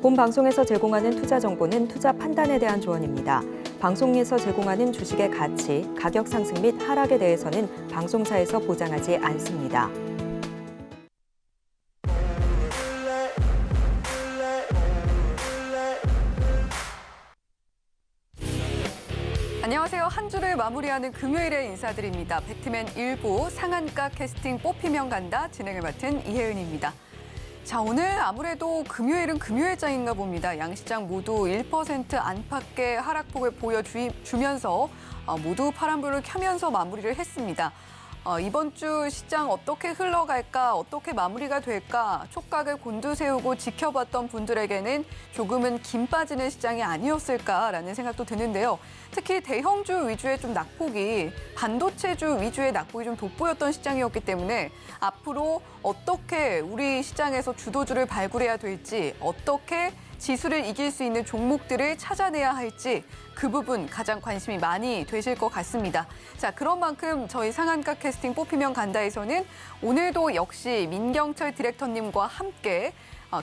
본 방송에서 제공하는 투자 정보는 투자 판단에 대한 조언입니다. 방송에서 제공하는 주식의 가치, 가격 상승 및 하락에 대해서는 방송사에서 보장하지 않습니다. 안녕하세요. 한 주를 마무리하는 금요일에 인사드립니다. 배트맨 1부 상한가 캐스팅 뽑히면 간다 진행을 맡은 이혜은입니다. 자, 오늘 아무래도 금요일은 금요일장인가 봅니다. 양시장 모두 1% 안팎의 하락폭을 보여주면서 모두 파란불을 켜면서 마무리를 했습니다. 이번 주 시장 어떻게 흘러갈까, 어떻게 마무리가 될까 촉각을 곤두세우고 지켜봤던 분들에게는 조금은 김 빠지는 시장이 아니었을까라는 생각도 드는데요. 특히 대형주 위주의 좀 낙폭이 반도체주 위주의 낙폭이 좀 돋보였던 시장이었기 때문에 앞으로 어떻게 우리 시장에서 주도주를 발굴해야 될지, 어떻게 지수를 이길 수 있는 종목들을 찾아내야 할지 그 부분 가장 관심이 많이 되실 것 같습니다. 자, 그런 만큼 저희 상한가 캐스팅 뽑히면 간다에서는 오늘도 역시 민경철 디렉터님과 함께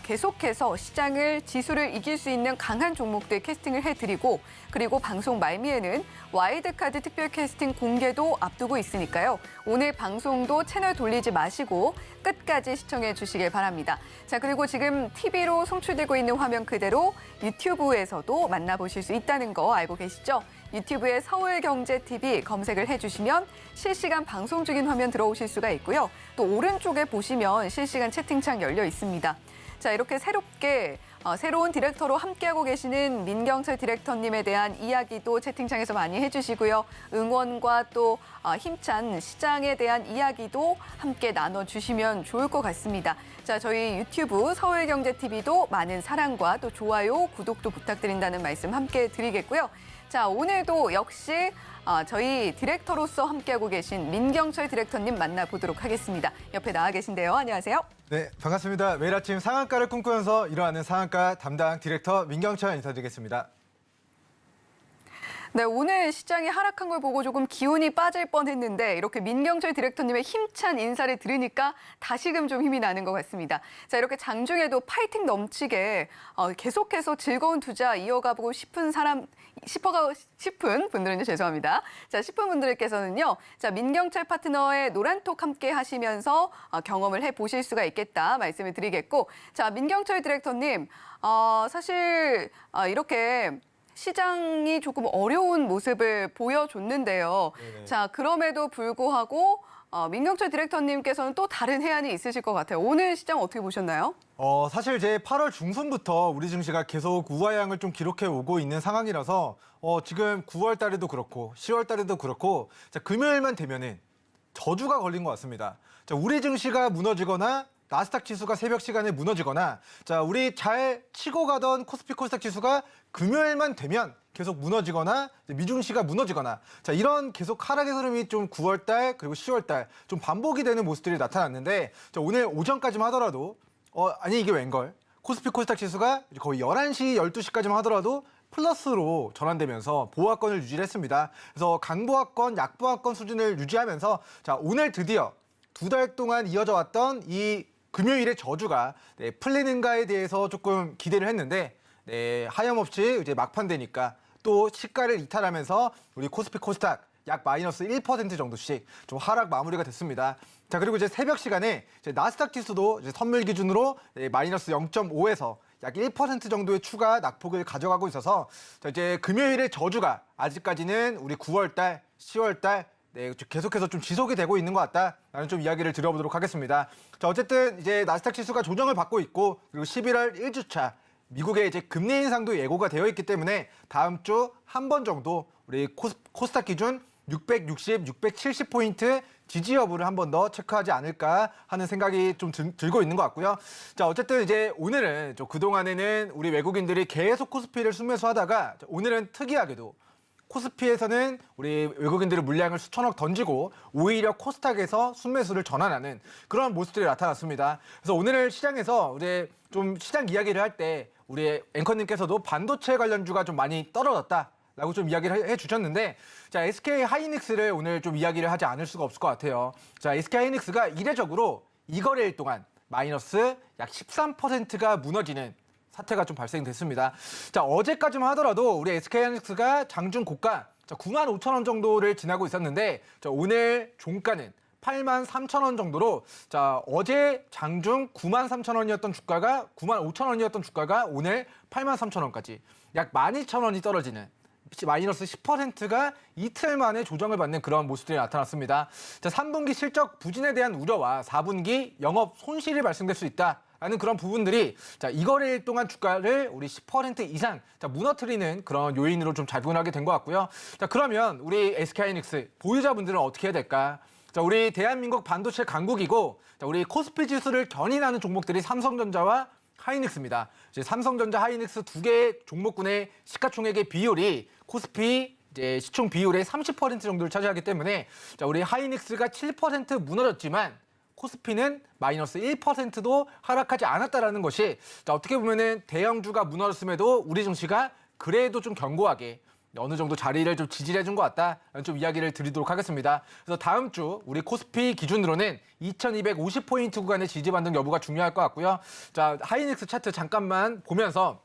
계속해서 시장을 지수를 이길 수 있는 강한 종목들 캐스팅을 해드리고 그리고 방송 말미에는 와일드카드 특별 캐스팅 공개도 앞두고 있으니까요. 오늘 방송도 채널 돌리지 마시고 끝까지 시청해 주시길 바랍니다. 자, 그리고 지금 TV로 송출되고 있는 화면 그대로 유튜브에서도 만나보실 수 있다는 거 알고 계시죠? 유튜브에 서울경제TV 검색을 해주시면 실시간 방송 중인 화면 들어오실 수가 있고요. 또 오른쪽에 보시면 실시간 채팅창 열려 있습니다. 자, 이렇게 새롭게 새로운 디렉터로 함께하고 계시는 민경철 디렉터님에 대한 이야기도 채팅창에서 많이 해주시고요. 응원과 또 힘찬 시장에 대한 이야기도 함께 나눠주시면 좋을 것 같습니다. 자, 저희 유튜브 서울경제TV도 많은 사랑과 또 좋아요, 구독도 부탁드린다는 말씀 함께 드리겠고요. 자, 오늘도 역시 저희 디렉터로서 함께하고 계신 민경철 디렉터님 만나보도록 하겠습니다. 옆에 나와 계신데요. 안녕하세요. 네, 반갑습니다. 매일 아침 상한가를 꿈꾸면서 일어나는 상한가 담당 디렉터 민경철 인사드리겠습니다. 네, 오늘 시장이 하락한 걸 보고 조금 기운이 빠질 뻔했는데 이렇게 민경철 디렉터님의 힘찬 인사를 들으니까 다시금 좀 힘이 나는 것 같습니다. 자, 이렇게 장중에도 파이팅 넘치게 계속해서 즐거운 투자 이어가보고 싶은 분들은 죄송합니다. 자, 싶은 분들께서는요. 자, 민경철 파트너의 노란톡 함께 하시면서 경험을 해보실 수가 있겠다 말씀을 드리겠고, 자, 민경철 디렉터님, 사실 이렇게 시장이 조금 어려운 모습을 보여줬는데요. 네네. 자, 그럼에도 불구하고 민경철 디렉터님께서는 또 다른 해안이 있으실 것 같아요. 오늘 시장 어떻게 보셨나요? 사실 이제 8월 중순부터 우리 증시가 계속 우하향을 좀 기록해 오고 있는 상황이라서 지금 9월 달에도 그렇고 10월 달에도 그렇고 자, 금요일만 되면은 저주가 걸린 것 같습니다. 자, 우리 증시가 무너지거나 나스닥 지수가 새벽 시간에 무너지거나 자, 우리 잘 치고 가던 코스피 코스닥 지수가 금요일만 되면 계속 무너지거나 미증시가 무너지거나 자, 이런 계속 하락의 흐름이 좀 9월 달 그리고 10월 달 좀 반복이 되는 모습들이 나타났는데 자, 오늘 오전까지만 하더라도 아니 이게 웬걸? 코스피 코스닥 지수가 거의 11시, 12시까지만 하더라도 플러스로 전환되면서 보합권을 유지했습니다. 그래서 강보합권, 약보합권 수준을 유지하면서 자, 오늘 드디어 2달 동안 이어져 왔던 이 금요일의 저주가 풀리는가에 대해서 조금 기대를 했는데 하염없이 이제 막판 되니까 또 시가를 이탈하면서 우리 코스피 코스닥 약 마이너스 1% 정도씩 좀 하락 마무리가 됐습니다. 자, 그리고 이제 새벽 시간에 이제 나스닥 지수도 이제 선물 기준으로 마이너스 0.5에서 약 1% 정도의 추가 낙폭을 가져가고 있어서 자, 이제 금요일의 저주가 아직까지는 우리 9월 달, 10월 달 계속해서 좀 지속이 되고 있는 것 같다라는 좀 이야기를 드려보도록 하겠습니다. 자, 어쨌든 이제 나스닥 지수가 조정을 받고 있고 그리고 11월 1주차 미국의 이제 금리 인상도 예고가 되어 있기 때문에 다음 주 한 번 정도 우리 코스닥 기준 660, 670포인트 지지 여부를 한 번 더 체크하지 않을까 하는 생각이 좀 들고 있는 것 같고요. 자, 어쨌든 이제 오늘은 그동안에는 우리 외국인들이 계속 코스피를 순매수하다가 오늘은 특이하게도 코스피에서는 우리 외국인들의 물량을 수천억 던지고 오히려 코스닥에서 순매수를 전환하는 그런 모습들이 나타났습니다. 그래서 오늘 시장에서 우리 좀 시장 이야기를 할 때 우리 앵커님께서도 반도체 관련주가 좀 많이 떨어졌다라고 좀 이야기를 해주셨는데 자, SK 하이닉스를 오늘 좀 이야기를 하지 않을 수가 없을 것 같아요. 자, SK 하이닉스가 이례적으로 이 거래일 동안 마이너스 약 13%가 무너지는 사태가 좀 발생됐습니다. 자, 어제까지만 하더라도 우리 SK하이닉스가 장중 고가 95,000원 정도를 지나고 있었는데 자, 오늘 종가는 83,000원 정도로 자, 어제 장중 93,000원이었던 주가가 95,000원이었던 주가가 오늘 83,000원까지 약 12,000원이 떨어지는 마이너스 10%가 이틀 만에 조정을 받는 그런 모습들이 나타났습니다. 자, 3분기 실적 부진에 대한 우려와 4분기 영업 손실이 발생될 수 있다라는 그런 부분들이 자, 이거래일 동안 주가를 우리 10% 이상 무너뜨리는 그런 요인으로 좀 작용하게 된 것 같고요. 자, 그러면 우리 SK하이닉스 보유자분들은 어떻게 해야 될까? 자, 우리 대한민국 반도체 강국이고 자, 우리 코스피 지수를 견인하는 종목들이 삼성전자와 하이닉스입니다. 이제 삼성전자, 하이닉스 두 개의 종목군의 시가총액의 비율이 코스피 이제 시총 비율의 30% 정도를 차지하기 때문에 자, 우리 하이닉스가 7% 무너졌지만 코스피는 마이너스 1%도 하락하지 않았다라는 것이 자, 어떻게 보면은 대형주가 무너졌음에도 우리 증시가 그래도 좀 견고하게 어느 정도 자리를 좀 지지해 준 것 같다라는 좀 이야기를 드리도록 하겠습니다. 그래서 다음 주 우리 코스피 기준으로는 2250포인트 구간의 지지 반등 여부가 중요할 것 같고요. 자, 하이닉스 차트 잠깐만 보면서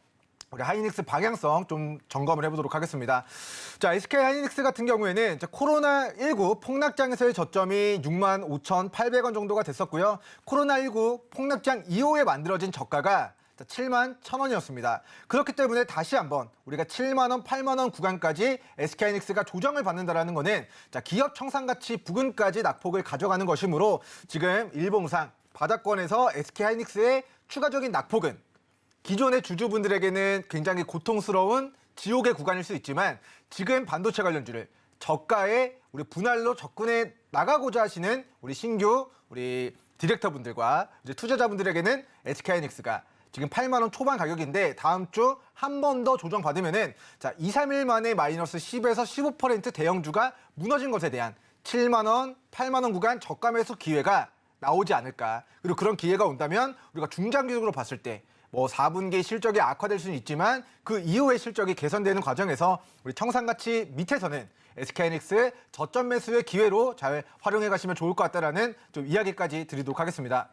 우리 하이닉스 방향성 좀 점검을 해보도록 하겠습니다. 자, SK 하이닉스 같은 경우에는 코로나19 폭락장에서의 저점이 65,800원 정도가 됐었고요. 코로나19 폭락장 이후에 만들어진 저가가 71,000원이었습니다. 그렇기 때문에 다시 한번 우리가 7만 원, 8만 원 구간까지 SK하이닉스가 조정을 받는다라는 거는 자, 기업 청산가치 부근까지 낙폭을 가져가는 것이므로 지금 일봉상 바닥권에서 SK하이닉스의 추가적인 낙폭은 기존의 주주분들에게는 굉장히 고통스러운 지옥의 구간일 수 있지만 지금 반도체 관련주를 저가에 우리 분할로 접근해 나가고자 하시는 우리 신규 우리 디렉터분들과 이제 투자자분들에게는 SK하이닉스가 지금 8만 원 초반 가격인데 다음 주 한 번 더 조정받으면은 자, 2, 3일 만에 마이너스 10에서 15% 대형주가 무너진 것에 대한 7만 원, 8만 원 구간 저가 매수 기회가 나오지 않을까. 그리고 그런 기회가 온다면 우리가 중장기적으로 봤을 때 뭐 4분기 실적이 악화될 수는 있지만 그 이후의 실적이 개선되는 과정에서 우리 청산가치 밑에서는 SK하이닉스 저점 매수의 기회로 잘 활용해 가시면 좋을 것 같다라는 좀 이야기까지 드리도록 하겠습니다.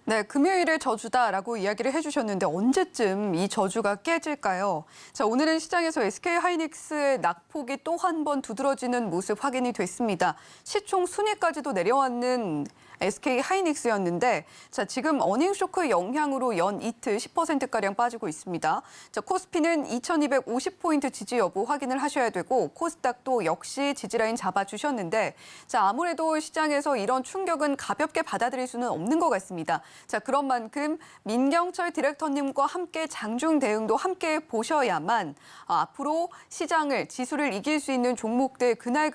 네, 금요일의 저주다라고 이야기를 해주셨는데 언제쯤 이 저주가 깨질까요? 자, 오늘은 시장에서 SK하이닉스의 낙폭이 또 한 번 두드러지는 모습 확인이 됐습니다. 시총 순위까지도 내려왔는 SK하이닉스였는데 자, 지금 어닝쇼크 영향으로 연 이틀 10%가량 빠지고 있습니다. 자, 코스피는 2250포인트 지지 여부 확인을 하셔야 되고 코스닥도 역시 지지라인 잡아주셨는데 자, 아무래도 시장에서 이런 충격은 가볍게 받아들일 수는 없는 것 같습니다. 자, 그런 만큼 민경철 디렉터님과 함께 장중 대응도 함께 보셔야만 앞으로 시장을 지수를 이길 수 있는 종목들 그날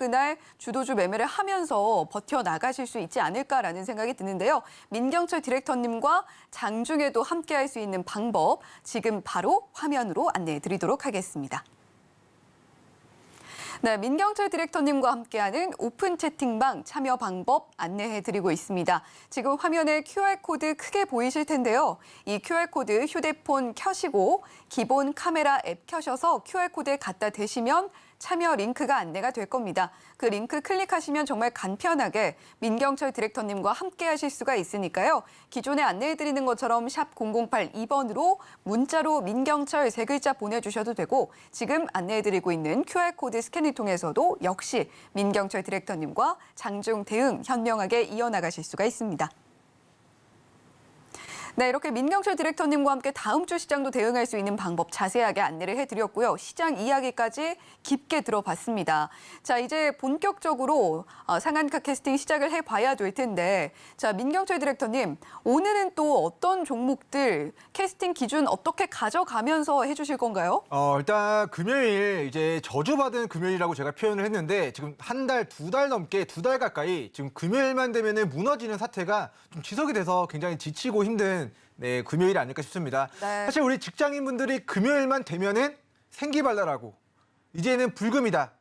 주도주 매매를 하면서 버텨나가실 수 있지 않을까라는 생각이 드는데요. 민경철 디렉터님과 장중에도 함께할 수 있는 방법 지금 바로 화면으로 안내해 드리도록 하겠습니다. 네, 민경철 디렉터님과 함께하는 오픈 채팅방 참여 방법 안내해드리고 있습니다. 지금 화면에 QR코드 크게 보이실 텐데요. 이 QR코드 휴대폰 켜시고 기본 카메라 앱 켜셔서 QR코드에 갖다 대시면 참여 링크가 안내가 될 겁니다. 그 링크 클릭하시면 정말 간편하게 민경철 디렉터님과 함께 하실 수가 있으니까요. 기존에 안내해드리는 것처럼 샵 0082번으로 문자로 민경철 세 글자 보내주셔도 되고 지금 안내해드리고 있는 QR코드 스캔을 통해서도 역시 민경철 디렉터님과 장중 대응 현명하게 이어나가실 수가 있습니다. 네, 이렇게 민경철 디렉터님과 함께 다음 주 시장도 대응할 수 있는 방법 자세하게 안내를 해드렸고요. 시장 이야기까지 깊게 들어봤습니다. 자, 이제 본격적으로 상한가 캐스팅 시작을 해봐야 될 텐데 자, 민경철 디렉터님, 오늘은 또 어떤 종목들 캐스팅 기준 어떻게 가져가면서 해주실 건가요? 일단 금요일 이제 저주받은 금요일이라고 제가 표현을 했는데 지금 한 달, 두 달 넘게 두 달 가까이 지금 금요일만 되면은 무너지는 사태가 좀 지속이 돼서 굉장히 지치고 힘든 네, 금요일이 아닐까 싶습니다. 네. 사실 우리 직장인분들이 금요일만 되면은 생기발랄하고 이제는 불금이다.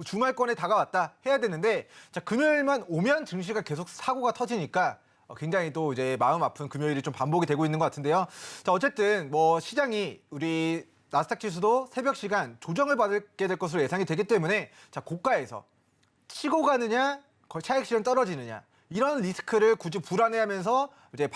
주말권에 다가왔다 해야 되는데 자, 금요일만 오면 증시가 계속 사고가 터지니까 굉장히 또 이제 마음 아픈 금요일이 좀 반복이 되고 있는 것 같은데요. 자, 어쨌든 뭐 시장이 우리 나스닥 지수도 새벽 시간 조정을 받게 될 것으로 예상이 되기 때문에 자, 고가에서 치고 가느냐, 차익 실현 떨어지느냐 이런 리스크를 굳이 불안해하면서 이제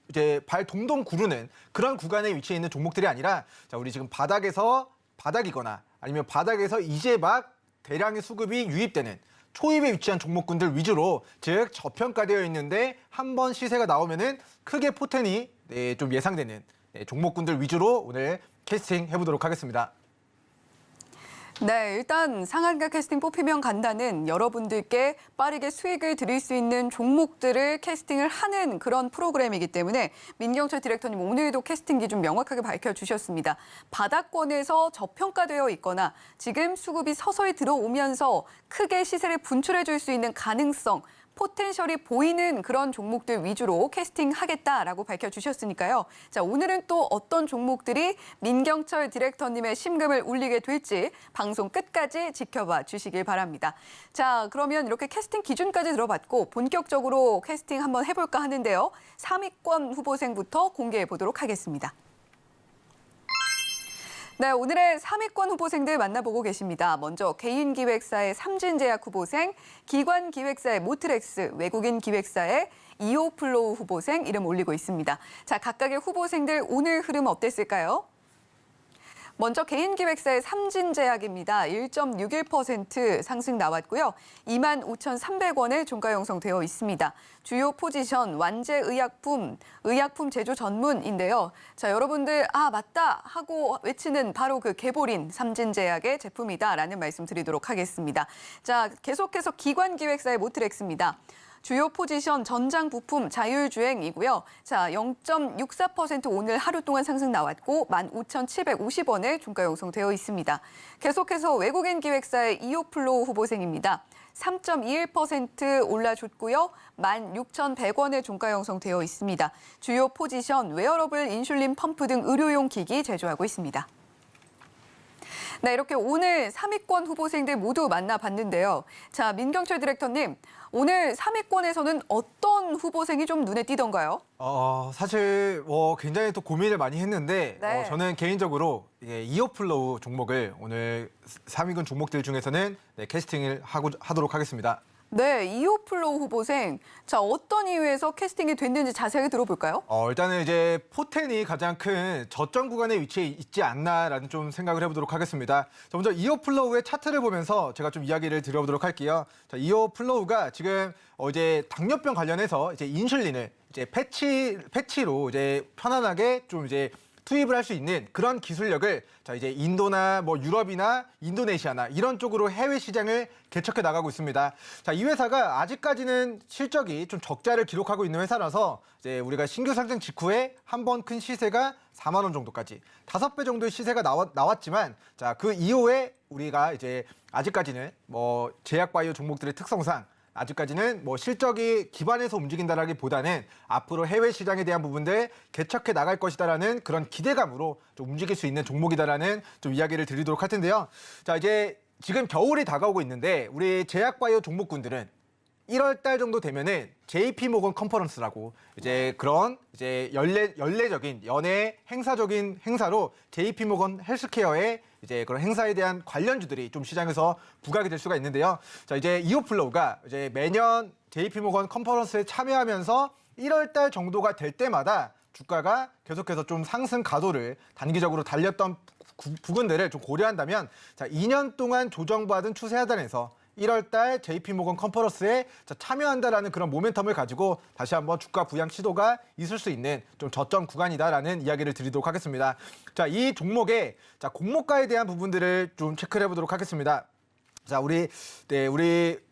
이제 발 동동 구르는 그런 구간에 위치해 있는 종목들이 아니라 자, 우리 지금 바닥이거나 아니면 바닥에서 이제 막 대량의 수급이 유입되는 초입에 위치한 종목군들 위주로, 즉 저평가되어 있는데 한번 시세가 나오면은 크게 포텐이 좀 예상되는 종목군들 위주로 오늘 캐스팅 해보도록 하겠습니다. 네, 일단 상한가 캐스팅 뽑히면 간다는 여러분들께 빠르게 수익을 드릴 수 있는 종목들을 캐스팅을 하는 그런 프로그램이기 때문에 민경철 디렉터님 오늘도 캐스팅 기준 명확하게 밝혀주셨습니다. 바닥권에서 저평가되어 있거나 지금 수급이 서서히 들어오면서 크게 시세를 분출해 줄 수 있는 가능성, 포텐셜이 보이는 그런 종목들 위주로 캐스팅하겠다라고 밝혀주셨으니까요. 자, 오늘은 또 어떤 종목들이 민경철 디렉터님의 심금을 울리게 될지 방송 끝까지 지켜봐 주시길 바랍니다. 자, 그러면 이렇게 캐스팅 기준까지 들어봤고 본격적으로 캐스팅 한번 해볼까 하는데요. 3위권 후보생부터 공개해 보도록 하겠습니다. 네, 오늘의 3위권 후보생들 만나보고 계십니다. 먼저 개인기획사의 삼진제약 후보생, 기관기획사의 모트렉스, 외국인 기획사의 이오플로우 후보생 이름 올리고 있습니다. 자, 각각의 후보생들 오늘 흐름 어땠을까요? 먼저 개인기획사의 삼진제약입니다. 1.61% 상승 나왔고요. 25,300원에 종가 형성되어 있습니다. 주요 포지션 완제의약품, 의약품 제조 전문인데요. 자, 여러분들 맞다 하고 외치는 바로 그 개보린 삼진제약의 제품이다라는 말씀 드리도록 하겠습니다. 자, 계속해서 기관기획사의 모트렉스입니다. 주요 포지션 전장 부품 자율주행이고요. 자, 0.64% 오늘 하루 동안 상승 나왔고 15,750원에 종가 형성되어 있습니다. 계속해서 외국인 기획사의 이오플로우 후보생입니다. 3.21% 올라줬고요. 16,100원에 종가 형성되어 있습니다. 주요 포지션 웨어러블 인슐린 펌프 등 의료용 기기 제조하고 있습니다. 네, 이렇게 오늘 3위권 후보생들 모두 만나봤는데요. 자, 민경철 디렉터님, 오늘 3위권에서는 어떤 후보생이 좀 눈에 띄던가요? 사실 굉장히 또 고민을 많이 했는데 네. 저는 개인적으로 이어플로우 종목을 오늘 3위권 종목들 중에서는 캐스팅을 하도록 하겠습니다. 네, 이오플로우 후보생. 자, 어떤 이유에서 캐스팅이 됐는지 자세하게 들어볼까요? 일단은 이제 포텐이 가장 큰 저점 구간에 위치해 있지 않나라는 좀 생각을 해보도록 하겠습니다. 자, 먼저 이어플로우의 차트를 보면서 제가 좀 이야기를 드려보도록 할게요. 자, 이어플로우가 지금 이제 당뇨병 관련해서 이제 인슐린을 이제 패치로 이제 편안하게 좀 이제 투입을 할 수 있는 그런 기술력을 자, 이제 인도나 뭐 유럽이나 인도네시아나 이런 쪽으로 해외 시장을 개척해 나가고 있습니다. 자, 이 회사가 아직까지는 실적이 좀 적자를 기록하고 있는 회사라서 이제 우리가 신규 상장 직후에 한 번 큰 시세가 4만 원 정도까지 5배 정도의 시세가 나왔지만 자, 그 이후에 우리가 이제 아직까지는 뭐 제약바이오 종목들의 특성상 아직까지는 뭐 실적이 기반에서 움직인다라기보다는 앞으로 해외 시장에 대한 부분들 개척해 나갈 것이다라는 그런 기대감으로 좀 움직일 수 있는 종목이다라는 좀 이야기를 드리도록 할 텐데요. 자, 이제 지금 겨울이 다가오고 있는데 우리 제약바이오 종목군들은 1월 달 정도 되면은 JP 모건 컨퍼런스라고 이제 그런 이제 연례적인 연예 행사적인 행사로 JP 모건 헬스케어의 이제 그런 행사에 대한 관련주들이 좀 시장에서 부각이 될 수가 있는데요. 자, 이제 이오플로우가 이제 매년 JP 모건 컨퍼런스에 참여하면서 1월 달 정도가 될 때마다 주가가 계속해서 좀 상승 가도를 단기적으로 달렸던 부분들을 좀 고려한다면 자, 2년 동안 조정받은 추세 하단에서 1월 달 JP모건 컨퍼런스에 참여한다라는 그런 모멘텀을 가지고 다시 한번 주가 부양 시도가 있을 수 있는 좀 저점 구간이다라는 이야기를 드리도록 하겠습니다. 자, 이 종목의 공모가에 대한 부분들을 좀 체크를 해보도록 하겠습니다. 자, 우리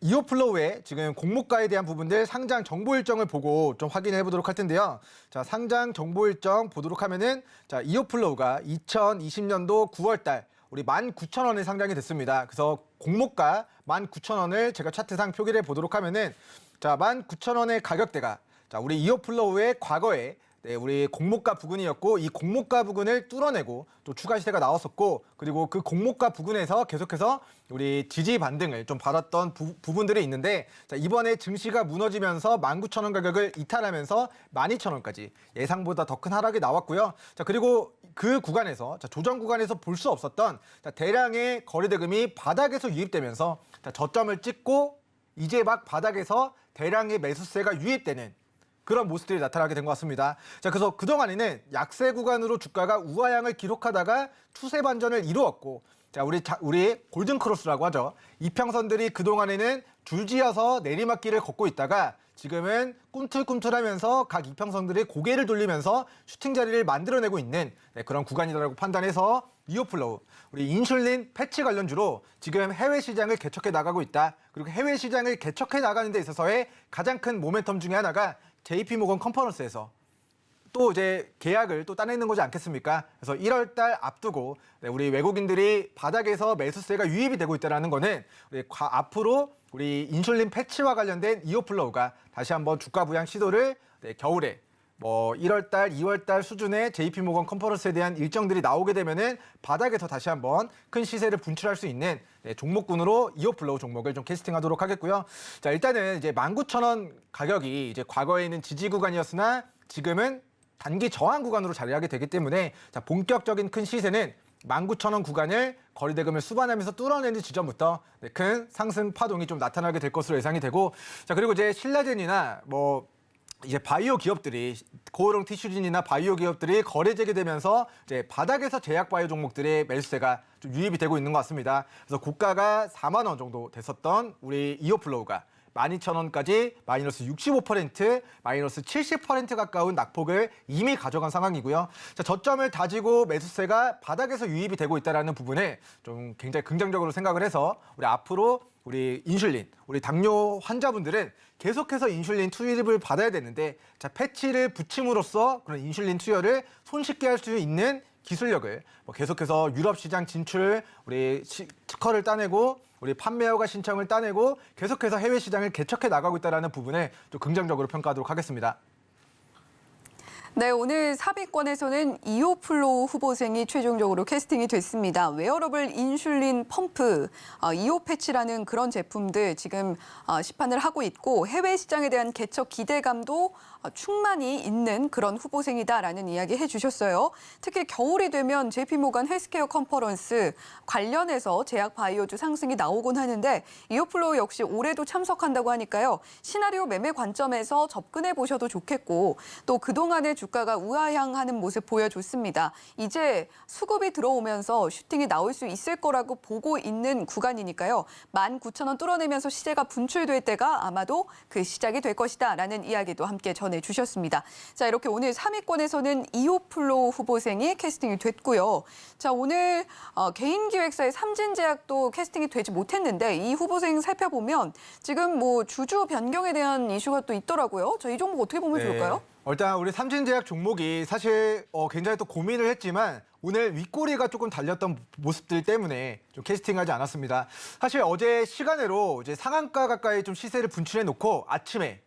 이오플로우의 지금 공모가에 대한 부분들 상장 정보 일정을 보고 좀 확인해 보도록 할 텐데요. 자, 상장 정보 일정 보도록 하면은 자, 이오플로우가 2020년도 9월 달 우리 19,000원에 상장이 됐습니다. 그래서 공모가 19,000원을 제가 차트상 표기를 해보도록 하면은 자, 19,000원의 가격대가 자, 우리 이어플로우의 과거에 우리 공모가 부근이었고 이 공모가 부근을 뚫어내고 또 추가 시세가 나왔었고 그리고 그 공모가 부근에서 계속해서 우리 지지 반등을 좀 받았던 부분들이 있는데 자, 이번에 증시가 무너지면서 19,000원 가격을 이탈하면서 12,000원까지 예상보다 더 큰 하락이 나왔고요. 자, 그리고 그 구간에서 자, 조정 구간에서 볼 수 없었던 자, 대량의 거래대금이 바닥에서 유입되면서 자, 저점을 찍고 이제 막 바닥에서 대량의 매수세가 유입되는 그런 모습들이 나타나게 된 것 같습니다. 자, 그래서 그동안에는 약세 구간으로 주가가 우하향을 기록하다가 추세 반전을 이루었고, 자, 우리 골든 크로스라고 하죠. 이평선들이 그동안에는 줄지어서 내리막길을 걷고 있다가 지금은 꿈틀꿈틀하면서 각 이평선들이 고개를 돌리면서 슈팅 자리를 만들어내고 있는 그런 구간이라고 판단해서 이오플로우, 우리 인슐린 패치 관련주로 지금 해외 시장을 개척해 나가고 있다. 그리고 해외 시장을 개척해 나가는 데 있어서의 가장 큰 모멘텀 중에 하나가 JP모건 컨퍼런스에서 또 이제 계약을 또 따내는 거지 않겠습니까? 그래서 1월 달 앞두고 우리 외국인들이 바닥에서 매수세가 유입이 되고 있다는 거는 앞으로 우리 인슐린 패치와 관련된 이오플로우가 다시 한번 주가 부양 시도를 겨울에 뭐 1월 달, 2월 달 수준의 JP모건 컨퍼런스에 대한 일정들이 나오게 되면은 바닥에서 다시 한번 큰 시세를 분출할 수 있는 종목군으로 이오플로우 종목을 좀 캐스팅하도록 하겠고요. 자, 일단은 이제 19,000원 가격이 이제 과거에는 지지 구간이었으나 지금은 단기 저항 구간으로 자리하게 되기 때문에 자, 본격적인 큰 시세는 19,000원 구간을 거리대금을 수반하면서 뚫어내는 지점부터 큰 상승 파동이 좀 나타나게 될 것으로 예상이 되고, 자, 그리고 이제 신라젠이나 뭐 이제 바이오 기업들이 고오롱 티슈진이나 바이오 기업들이 거래 재개되면서 이제 바닥에서 제약 바이오 종목들의 매수세가 좀 유입이 되고 있는 것 같습니다. 그래서 고가가 4만 원 정도 됐었던 우리 이오플로우가 12,000원까지 마이너스 65%, 마이너스 70% 가까운 낙폭을 이미 가져간 상황이고요. 자, 저점을 다지고 매수세가 바닥에서 유입이 되고 있다는 부분에 좀 굉장히 긍정적으로 생각을 해서 우리 앞으로 우리 인슐린, 우리 당뇨 환자분들은 계속해서 인슐린 투입을 받아야 되는데, 자, 패치를 붙임으로써 그런 인슐린 투여를 손쉽게 할 수 있는 기술력을 계속해서 유럽 시장 진출, 우리 특허를 따내고 우리 판매허가 신청을 따내고 계속해서 해외 시장을 개척해 나가고 있다는 부분에 좀 긍정적으로 평가하도록 하겠습니다. 네, 오늘 삽입권에서는 이오플로우 후보생이 최종적으로 캐스팅이 됐습니다. 웨어러블 인슐린 펌프, 이오패치라는 그런 제품들 지금 시판을 하고 있고 해외 시장에 대한 개척 기대감도 충만히 있는 그런 후보생이다라는 이야기 해주셨어요. 특히 겨울이 되면 JP모건 헬스케어 컨퍼런스 관련해서 제약 바이오주 상승이 나오곤 하는데 이오플로우 역시 올해도 참석한다고 하니까요. 시나리오 매매 관점에서 접근해 보셔도 좋겠고 또 그동안의 주가가 우하향하는 모습 보여줬습니다. 이제 수급이 들어오면서 슈팅이 나올 수 있을 거라고 보고 있는 구간이니까요. 19,000원 뚫어내면서 시세가 분출될 때가 아마도 그 시작이 될 것이다라는 이야기도 함께 전해주셨습니다. 자, 이렇게 오늘 3위권에서는 이오플로우 후보생이 캐스팅이 됐고요. 자, 오늘 개인기획사의 삼진제약도 캐스팅이 되지 못했는데 이 후보생 살펴보면 지금 뭐 주주 변경에 대한 이슈가 또 있더라고요. 자, 이 종목 어떻게 보면 좋을까요? 일단 우리 삼진제약 종목이 사실 굉장히 또 고민을 했지만 오늘 윗꼬리가 조금 달렸던 모습들 때문에 좀 캐스팅하지 않았습니다. 사실 어제 시간으로 이제 상한가 가까이 좀 시세를 분출해 놓고 아침에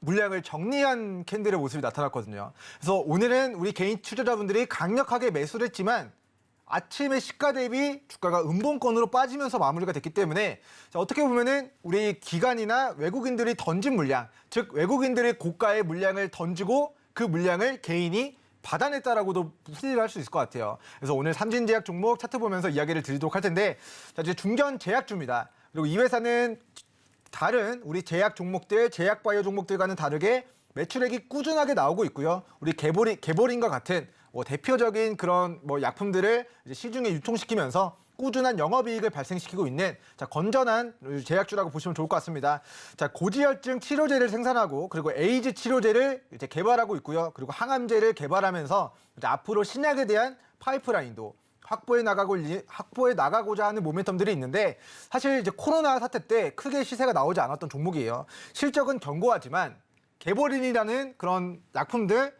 물량을 정리한 캔들의 모습이 나타났거든요. 그래서 오늘은 우리 개인 투자자분들이 강력하게 매수를 했지만 아침에 시가 대비 주가가 음봉권으로 빠지면서 마무리가 됐기 때문에 자, 어떻게 보면은 우리 기관이나 외국인들이 던진 물량, 즉 외국인들이 고가의 물량을 던지고 그 물량을 개인이 받아냈다라고도 풀이를 할 수 있을 것 같아요. 그래서 오늘 삼진제약 종목 차트 보면서 이야기를 드리도록 할 텐데 자, 이제 중견 제약주입니다. 그리고 이 회사는 다른 우리 제약 종목들, 제약 바이오 종목들과는 다르게 매출액이 꾸준하게 나오고 있고요. 우리 개보린과 같은 대표적인 그런 약품들을 이제 시중에 유통시키면서 꾸준한 영업이익을 발생시키고 있는 자, 건전한 제약주라고 보시면 좋을 것 같습니다. 자, 고지혈증 치료제를 생산하고 그리고 에이즈 치료제를 이제 개발하고 있고요. 그리고 항암제를 개발하면서 이제 앞으로 신약에 대한 파이프라인도 확보해 나가고자 하는 모멘텀들이 있는데 사실 이제 코로나 사태 때 크게 시세가 나오지 않았던 종목이에요. 실적은 견고하지만 개보린이라는 그런 약품들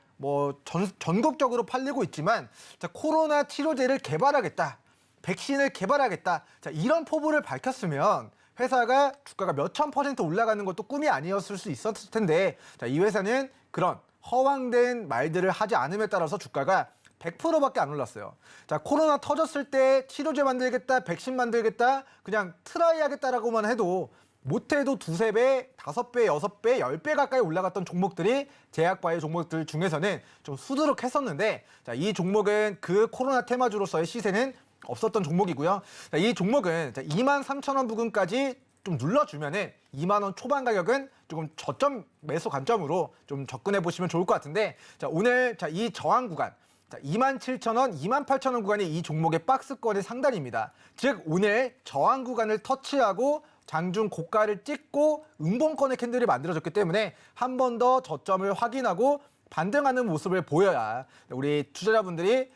전국적으로 팔리고 있지만 자, 코로나 치료제를 개발하겠다. 백신을 개발하겠다. 자, 이런 포부를 밝혔으면 회사가 주가가 몇천 % 올라가는 것도 꿈이 아니었을 수 있었을 텐데 자, 이 회사는 그런 허황된 말들을 하지 않음에 따라서 주가가 100%밖에 안 올랐어요. 자, 코로나 터졌을 때 치료제 만들겠다, 백신 만들겠다, 그냥 트라이 하겠다라고만 해도 못해도 2~3배, 5배, 6배, 10배 가까이 올라갔던 종목들이 제약바이오 종목들 중에서는 좀 수두룩했었는데 자, 이 종목은 그 코로나 테마주로서의 시세는 없었던 종목이고요. 자, 이 종목은 23,000원 부근까지 좀 눌러주면은 2만 원 초반 가격은 조금 저점 매수 관점으로 좀 접근해 보시면 좋을 것 같은데, 자, 오늘 이 저항 구간, 자, 27,000원, 28,000원 구간이 이 종목의 박스권의 상단입니다. 즉 오늘 저항 구간을 터치하고 장중 고가를 찍고 음봉권의 캔들이 만들어졌기 때문에 한 번 더 저점을 확인하고 반등하는 모습을 보여야 우리 투자자분들이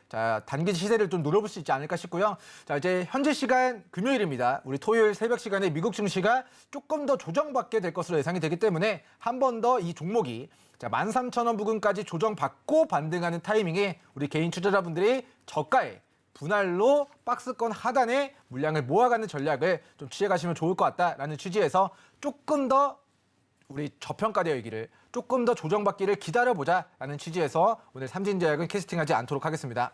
단기 시세를 좀 노려볼 수 있지 않을까 싶고요. 자, 이제 현재 시간 금요일입니다. 우리 토요일 새벽 시간에 미국 증시가 조금 더 조정받게 될 것으로 예상이 되기 때문에 한 번 더 이 종목이 13,000원 부근까지 조정받고 반등하는 타이밍에 우리 개인 투자자분들이 저가에 분할로 박스권 하단에 물량을 모아가는 전략을 좀 취해가시면 좋을 것 같다라는 취지에서 조금 더 우리 저평가되어 있기를, 조금 더 조정받기를 기다려보자라는 취지에서 오늘 삼진제약은 캐스팅하지 않도록 하겠습니다.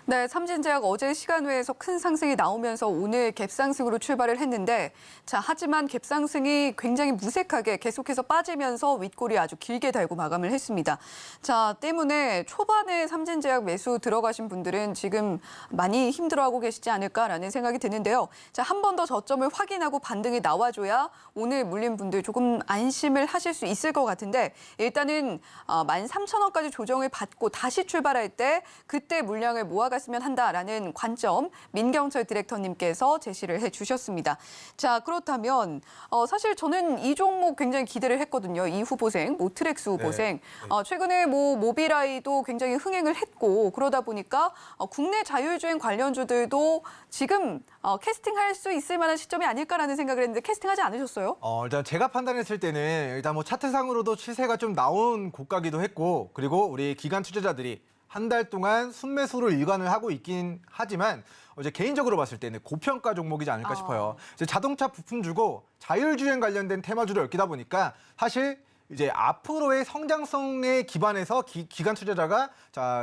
네, 삼진제약 어제 시간외에서 큰 상승이 나오면서 오늘 갭상승으로 출발을 했는데, 자, 하지만 갭상승이 굉장히 무색하게 계속해서 빠지면서 윗골이 아주 길게 달고 마감을 했습니다. 자, 때문에 초반에 삼진제약 매수 들어가신 분들은 지금 많이 힘들어하고 계시지 않을까라는 생각이 드는데요. 자, 한 번 더 저점을 확인하고 반등이 나와줘야 오늘 물린 분들 조금 안심을 하실 수 있을 것 같은데, 일단은 13,000원까지 조정을 받고 다시 출발할 때 그때 물량을 모아가 갔으면 한다라는 관점 민경철 디렉터님께서 제시를 해주셨습니다. 자, 그렇다면 사실 저는 이 종목 굉장히 기대를 했거든요. 이 후보생, 모트렉스 후보생. 최근에 모비라이도 굉장히 흥행을 했고, 그러다 보니까 국내 자율주행 관련주들도 지금 캐스팅할 수 있을 만한 시점이 아닐까라는 생각을 했는데 캐스팅하지 않으셨어요? 일단 제가 판단했을 때는 일단 차트상으로도 시세가 좀 나온 고가기도 했고, 그리고 우리 기관 투자자들이 한 달 동안 순매수를 일관을 하고 있긴 하지만 이제 개인적으로 봤을 때는 고평가 종목이지 않을까 싶어요. 이제 자동차 부품 주고 자율주행 관련된 테마주를 엮이다 보니까 사실 이제 앞으로의 성장성에 기반해서 기관 투자자가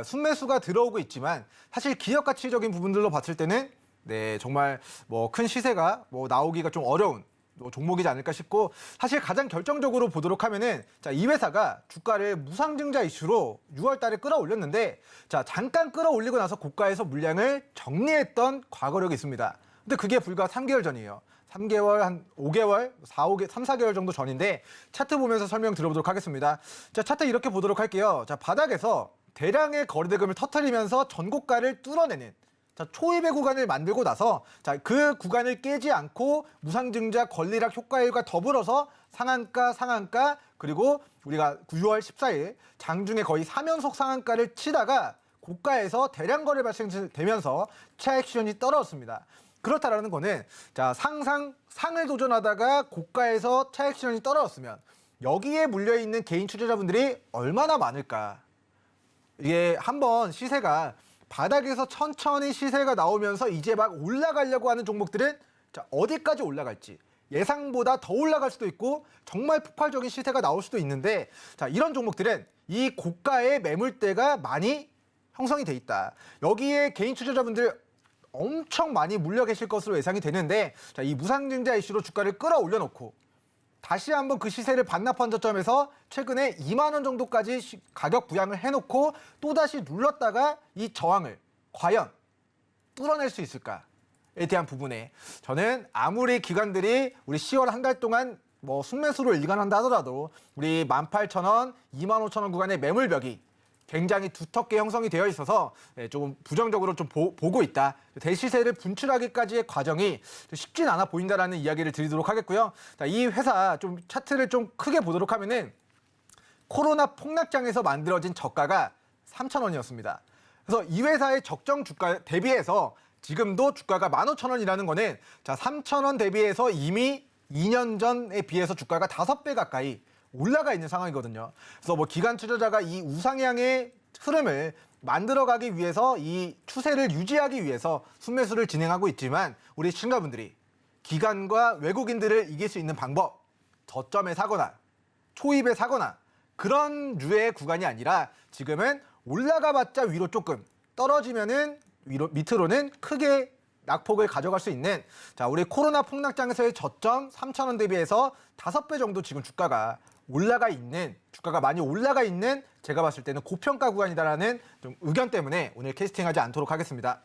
순매수가 들어오고 있지만, 사실 기업 가치적인 부분들로 봤을 때는 정말 큰 시세가 나오기가 좀 어려운 종목이지 않을까 싶고, 사실 가장 결정적으로 보도록 하면은 이 회사가 주가를 무상증자 이슈로 6월 달에 끌어올렸는데, 잠깐 끌어올리고 나서 고가에서 물량을 정리했던 과거력이 있습니다. 근데 그게 불과 3개월 전이에요. 3개월, 한 5개월, 3, 4개월 정도 전인데, 차트 보면서 설명 들어보도록 하겠습니다. 자, 차트 이렇게 보도록 할게요. 자, 바닥에서 대량의 거래대금을 터뜨리면서 전고가를 뚫어내는 초입의 구간을 만들고 나서 그 구간을 깨지 않고 무상증자 권리락 효과율과 더불어서 상한가 그리고 우리가 6월 14일 장중에 거의 3연속 상한가를 치다가 고가에서 대량 거래 발생되면서 차익 실현이 떨어졌습니다. 그렇다라는 거는 상을 도전하다가 고가에서 차익 실현이 떨어졌으면 여기에 물려 있는 개인 투자자분들이 얼마나 많을까? 이게 한번 시세가 바닥에서 천천히 시세가 나오면서 이제 막 올라가려고 하는 종목들은 어디까지 올라갈지, 예상보다 더 올라갈 수도 있고 정말 폭발적인 시세가 나올 수도 있는데, 이런 종목들은 이 고가의 매물대가 많이 형성이 돼 있다. 여기에 개인 투자자분들 엄청 많이 물려 계실 것으로 예상이 되는데, 이 무상증자 이슈로 주가를 끌어올려놓고 다시 한번 그 시세를 반납한 저점에서 최근에 2만 원 정도까지 가격 부양을 해놓고 또다시 눌렀다가 이 저항을 과연 뚫어낼 수 있을까에 대한 부분에 저는 아무리 기관들이 우리 10월 한 달 동안 순매수로 일관한다 하더라도 우리 18,000원, 25,000원 구간의 매물벽이 굉장히 두텁게 형성이 되어 있어서 조금 부정적으로 좀 보고 있다. 대시세를 분출하기까지의 과정이 쉽진 않아 보인다라는 이야기를 드리도록 하겠고요. 이 회사 좀 차트를 좀 크게 보도록 하면은 코로나 폭락장에서 만들어진 저가가 3,000원이었습니다. 그래서 이 회사의 적정 주가 대비해서 지금도 주가가 15,000원이라는 거는 3,000원 대비해서 이미 2년 전에 비해서 주가가 5배 가까이 올라가 있는 상황이거든요. 그래서 기관 투자자가 이 우상향의 흐름을 만들어가기 위해서, 이 추세를 유지하기 위해서 순매수를 진행하고 있지만, 우리 시청자분들이 기관과 외국인들을 이길 수 있는 방법, 저점에 사거나 초입에 사거나 그런 류의 구간이 아니라 지금은 올라가봤자 위로 조금, 떨어지면은 밑으로는 크게 낙폭을 가져갈 수 있는, 우리 코로나 폭락장에서의 저점 3,000원 대비해서 5배 정도 지금 주가가 많이 올라가 있는 제가 봤을 때는 고평가 구간이다라는 좀 의견 때문에 오늘 캐스팅하지 않도록 하겠습니다.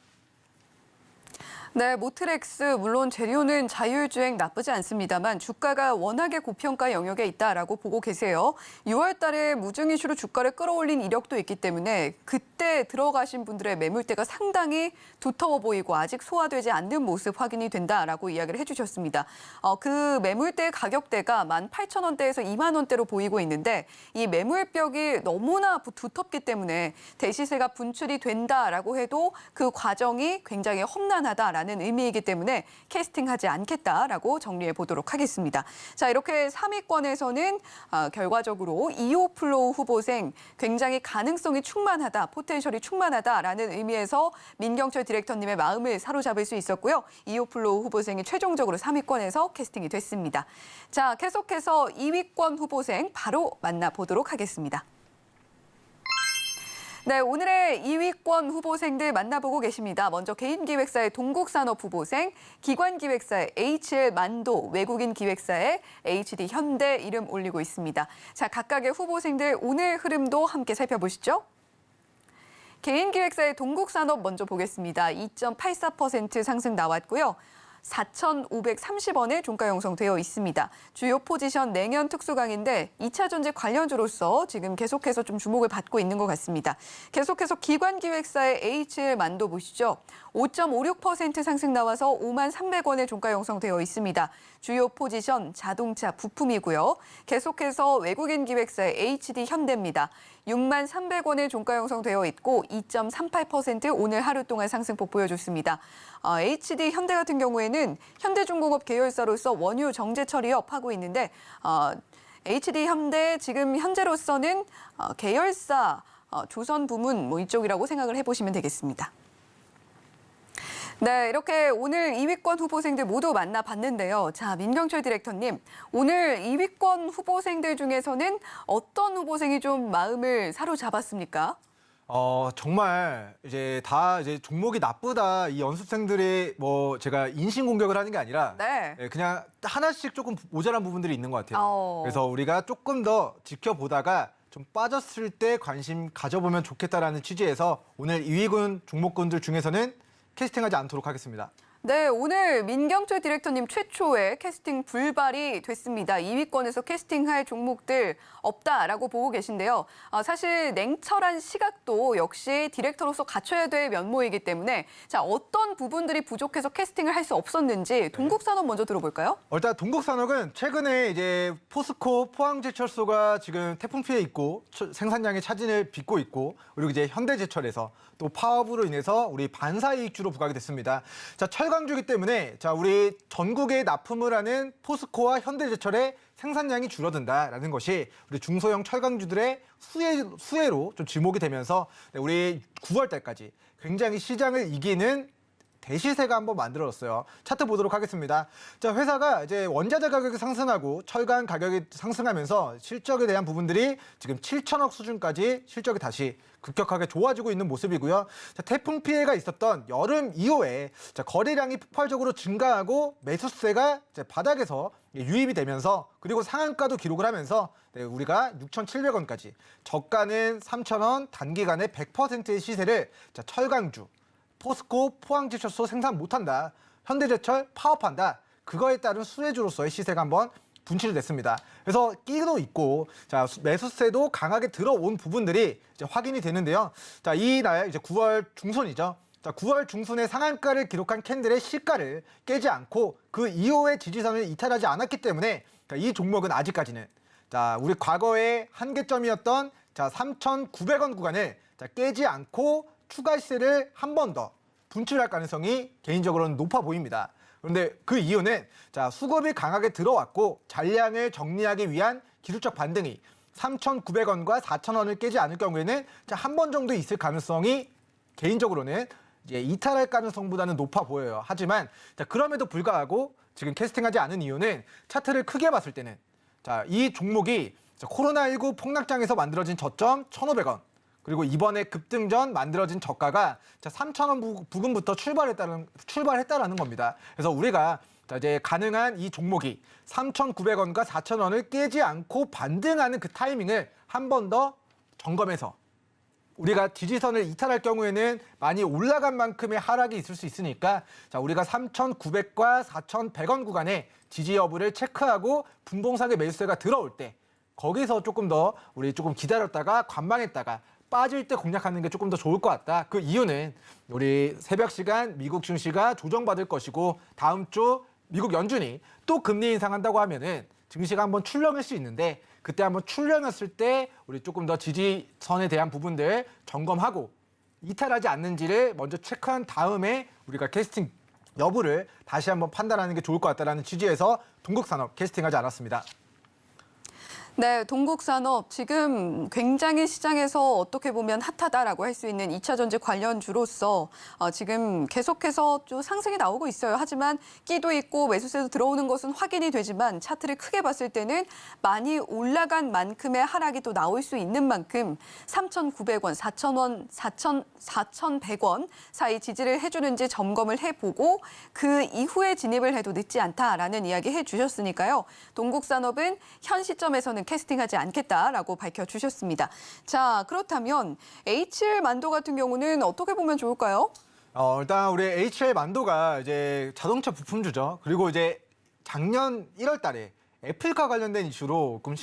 네, 모트렉스 물론 재료는 자율주행 나쁘지 않습니다만 주가가 워낙에 고평가 영역에 있다라고 보고 계세요. 6월 달에 무증 이슈로 주가를 끌어올린 이력도 있기 때문에 그때 들어가신 분들의 매물대가 상당히 두터워 보이고 아직 소화되지 않는 모습 확인이 된다라고 이야기를 해주셨습니다. 그 매물대 가격대가 18,000원대에서 2만 원대로 보이고 있는데 이 매물벽이 너무나 두텁기 때문에 대시세가 분출이 된다라고 해도 그 과정이 굉장히 험난하다라는 의미이기 때문에 캐스팅하지 않겠다라고 정리해 보도록 하겠습니다. 자, 이렇게 3위권에서는 결과적으로 이호플로우 후보생 굉장히 가능성이 충만하다, 포텐셜이 충만하다라는 의미에서 민경철 디렉터님의 마음을 사로잡을 수 있었고요. 이호플로우 후보생이 최종적으로 3위권에서 캐스팅이 됐습니다. 자, 계속해서 2위권 후보생 바로 만나보도록 하겠습니다. 네, 오늘의 2위권 후보생들 만나보고 계십니다. 먼저 개인기획사의 동국산업 후보생, 기관기획사의 HL 만도, 외국인 기획사의 HD 현대 이름 올리고 있습니다. 자, 각각의 후보생들 오늘 흐름도 함께 살펴보시죠. 개인기획사의 동국산업 먼저 보겠습니다. 2.84% 상승 나왔고요. 4,530원에 종가 형성되어 있습니다. 주요 포지션 냉연 특수강인데 2차 전지 관련주로서 지금 계속해서 좀 주목을 받고 있는 것 같습니다. 계속해서 기관기획사의 HL 만도 보시죠. 5.56% 상승 나와서 5만 300원에 종가 형성되어 있습니다. 주요 포지션 자동차 부품이고요. 계속해서 외국인 기획사의 HD 현대입니다. 6만 300원에 종가 형성되어 있고 2.38% 오늘 하루 동안 상승폭 보여줬습니다. HD 현대 같은 경우에는 현대중공업 계열사로서 원유 정제 처리업 하고 있는데 HD 현대 지금 현재로서는 계열사 조선 부문 이쪽이라고 생각을 해보시면 되겠습니다. 네, 이렇게 오늘 2위권 후보생들 모두 만나봤는데요. 자, 민경철 디렉터님, 오늘 2위권 후보생들 중에서는 어떤 후보생이 좀 마음을 사로잡았습니까? 정말 이제 종목이 나쁘다 이 연습생들이 제가 인신공격을 하는 게 아니라 네. 그냥 하나씩 조금 모자란 부분들이 있는 것 같아요. 그래서 우리가 조금 더 지켜보다가 좀 빠졌을 때 관심 가져보면 좋겠다라는 취지에서 오늘 2위군 종목군들 중에서는 캐스팅하지 않도록 하겠습니다. 네, 오늘 민경철 디렉터님 최초의 캐스팅 불발이 됐습니다. 2위권에서 캐스팅할 종목들 없다라고 보고 계신데요. 사실 냉철한 시각도 역시 디렉터로서 갖춰야 될 면모이기 때문에 자, 어떤 부분들이 부족해서 캐스팅을 할 수 없었는지 동국산업 먼저 들어볼까요? 일단 동국산업은 최근에 이제 포스코 포항제철소가 지금 태풍 피해 있고 생산량의 차질을 빚고 있고 그리고 이제 현대제철에서 또 파업으로 인해서 우리 반사이익주로 부각이 됐습니다. 자, 철강주기 때문에 자, 우리 전국에 납품을 하는 포스코와 현대제철의 생산량이 줄어든다라는 것이 우리 중소형 철강주들의 수혜로 좀 지목이 되면서 우리 9월 달까지 굉장히 시장을 이기는 대시세가 한번 만들어졌어요. 차트 보도록 하겠습니다. 자, 회사가 이제 원자재 가격이 상승하고 철강 가격이 상승하면서 실적에 대한 부분들이 지금 7천억 수준까지 실적이 다시 급격하게 좋아지고 있는 모습이고요. 자, 태풍 피해가 있었던 여름 이후에 자, 거래량이 폭발적으로 증가하고 매수세가 이제 바닥에서 유입이 되면서 그리고 상한가도 기록을 하면서 우리가 6,700원까지 저가는 3,000원 단기간에 100%의 시세를 자, 철강주 포스코 포항제철소 생산 못한다. 현대제철 파업한다. 그거에 따른 수혜주로서의 시세가 한번 분출이 됐습니다. 그래서 끼도 있고 자, 매수세도 강하게 들어온 부분들이 이제 확인이 되는데요. 자, 이날 이제 9월 중순이죠. 자, 9월 중순에 상한가를 기록한 캔들의 시가를 깨지 않고 그 이후에 지지선을 이탈하지 않았기 때문에 자, 이 종목은 아직까지는 자, 우리 과거의 한계점이었던 자, 3,900원 구간을 자, 깨지 않고 추가 시세를 한 번 더 분출할 가능성이 개인적으로는 높아 보입니다. 그런데 그 이유는 자, 수급이 강하게 들어왔고 잔량을 정리하기 위한 기술적 반등이 3,900원과 4,000원을 깨지 않을 경우에는 한 번 정도 있을 가능성이 개인적으로는 이제 이탈할 가능성보다는 높아 보여요. 하지만 자, 그럼에도 불구하고 지금 캐스팅하지 않은 이유는 차트를 크게 봤을 때는 자, 이 종목이 코로나19 폭락장에서 만들어진 저점 1,500원 그리고 이번에 급등 전 만들어진 저가가 3,000원 부근부터 출발했다라는 겁니다. 그래서 우리가 이제 가능한 이 종목이 3,900원과 4,000원을 깨지 않고 반등하는 그 타이밍을 한 번 더 점검해서 우리가 지지선을 이탈할 경우에는 많이 올라간 만큼의 하락이 있을 수 있으니까 자, 우리가 3,900과 4,100원 구간에 지지 여부를 체크하고 분봉상의 매수세가 들어올 때 거기서 조금 더 우리 조금 기다렸다가 관망했다가 빠질 때 공략하는 게 조금 더 좋을 것 같다. 그 이유는 우리 새벽 시간 미국 증시가 조정받을 것이고 다음 주 미국 연준이 또 금리 인상한다고 하면은 증시가 한번 출렁일 수 있는데 그때 한번 출렁였을 때 우리 조금 더 지지선에 대한 부분들 점검하고 이탈하지 않는지를 먼저 체크한 다음에 우리가 캐스팅 여부를 다시 한번 판단하는 게 좋을 것 같다라는 취지에서 동국산업 캐스팅하지 않았습니다. 네, 동국산업 지금 굉장히 시장에서 어떻게 보면 핫하다라고 할 수 있는 2차 전지 관련주로서 지금 계속해서 좀 상승이 나오고 있어요. 하지만 끼도 있고 매수세도 들어오는 것은 확인이 되지만 차트를 크게 봤을 때는 많이 올라간 만큼의 하락이 또 나올 수 있는 만큼 3,900원, 4,000원, 4,100원 사이 지지를 해주는지 점검을 해보고 그 이후에 진입을 해도 늦지 않다라는 이야기 해주셨으니까요. 동국산업은 현 시점에서는 캐스팅하지 않겠다라고 밝혀주셨습니다. 자, 그렇다면 HL 만도 같은 경우는 어떻게 보면 좋을까요? 일단 우리 HL 만도가 이제 자동차 부품주죠. 그리고 이제 작년 1월 달에 애플카 관련된 이슈로 큰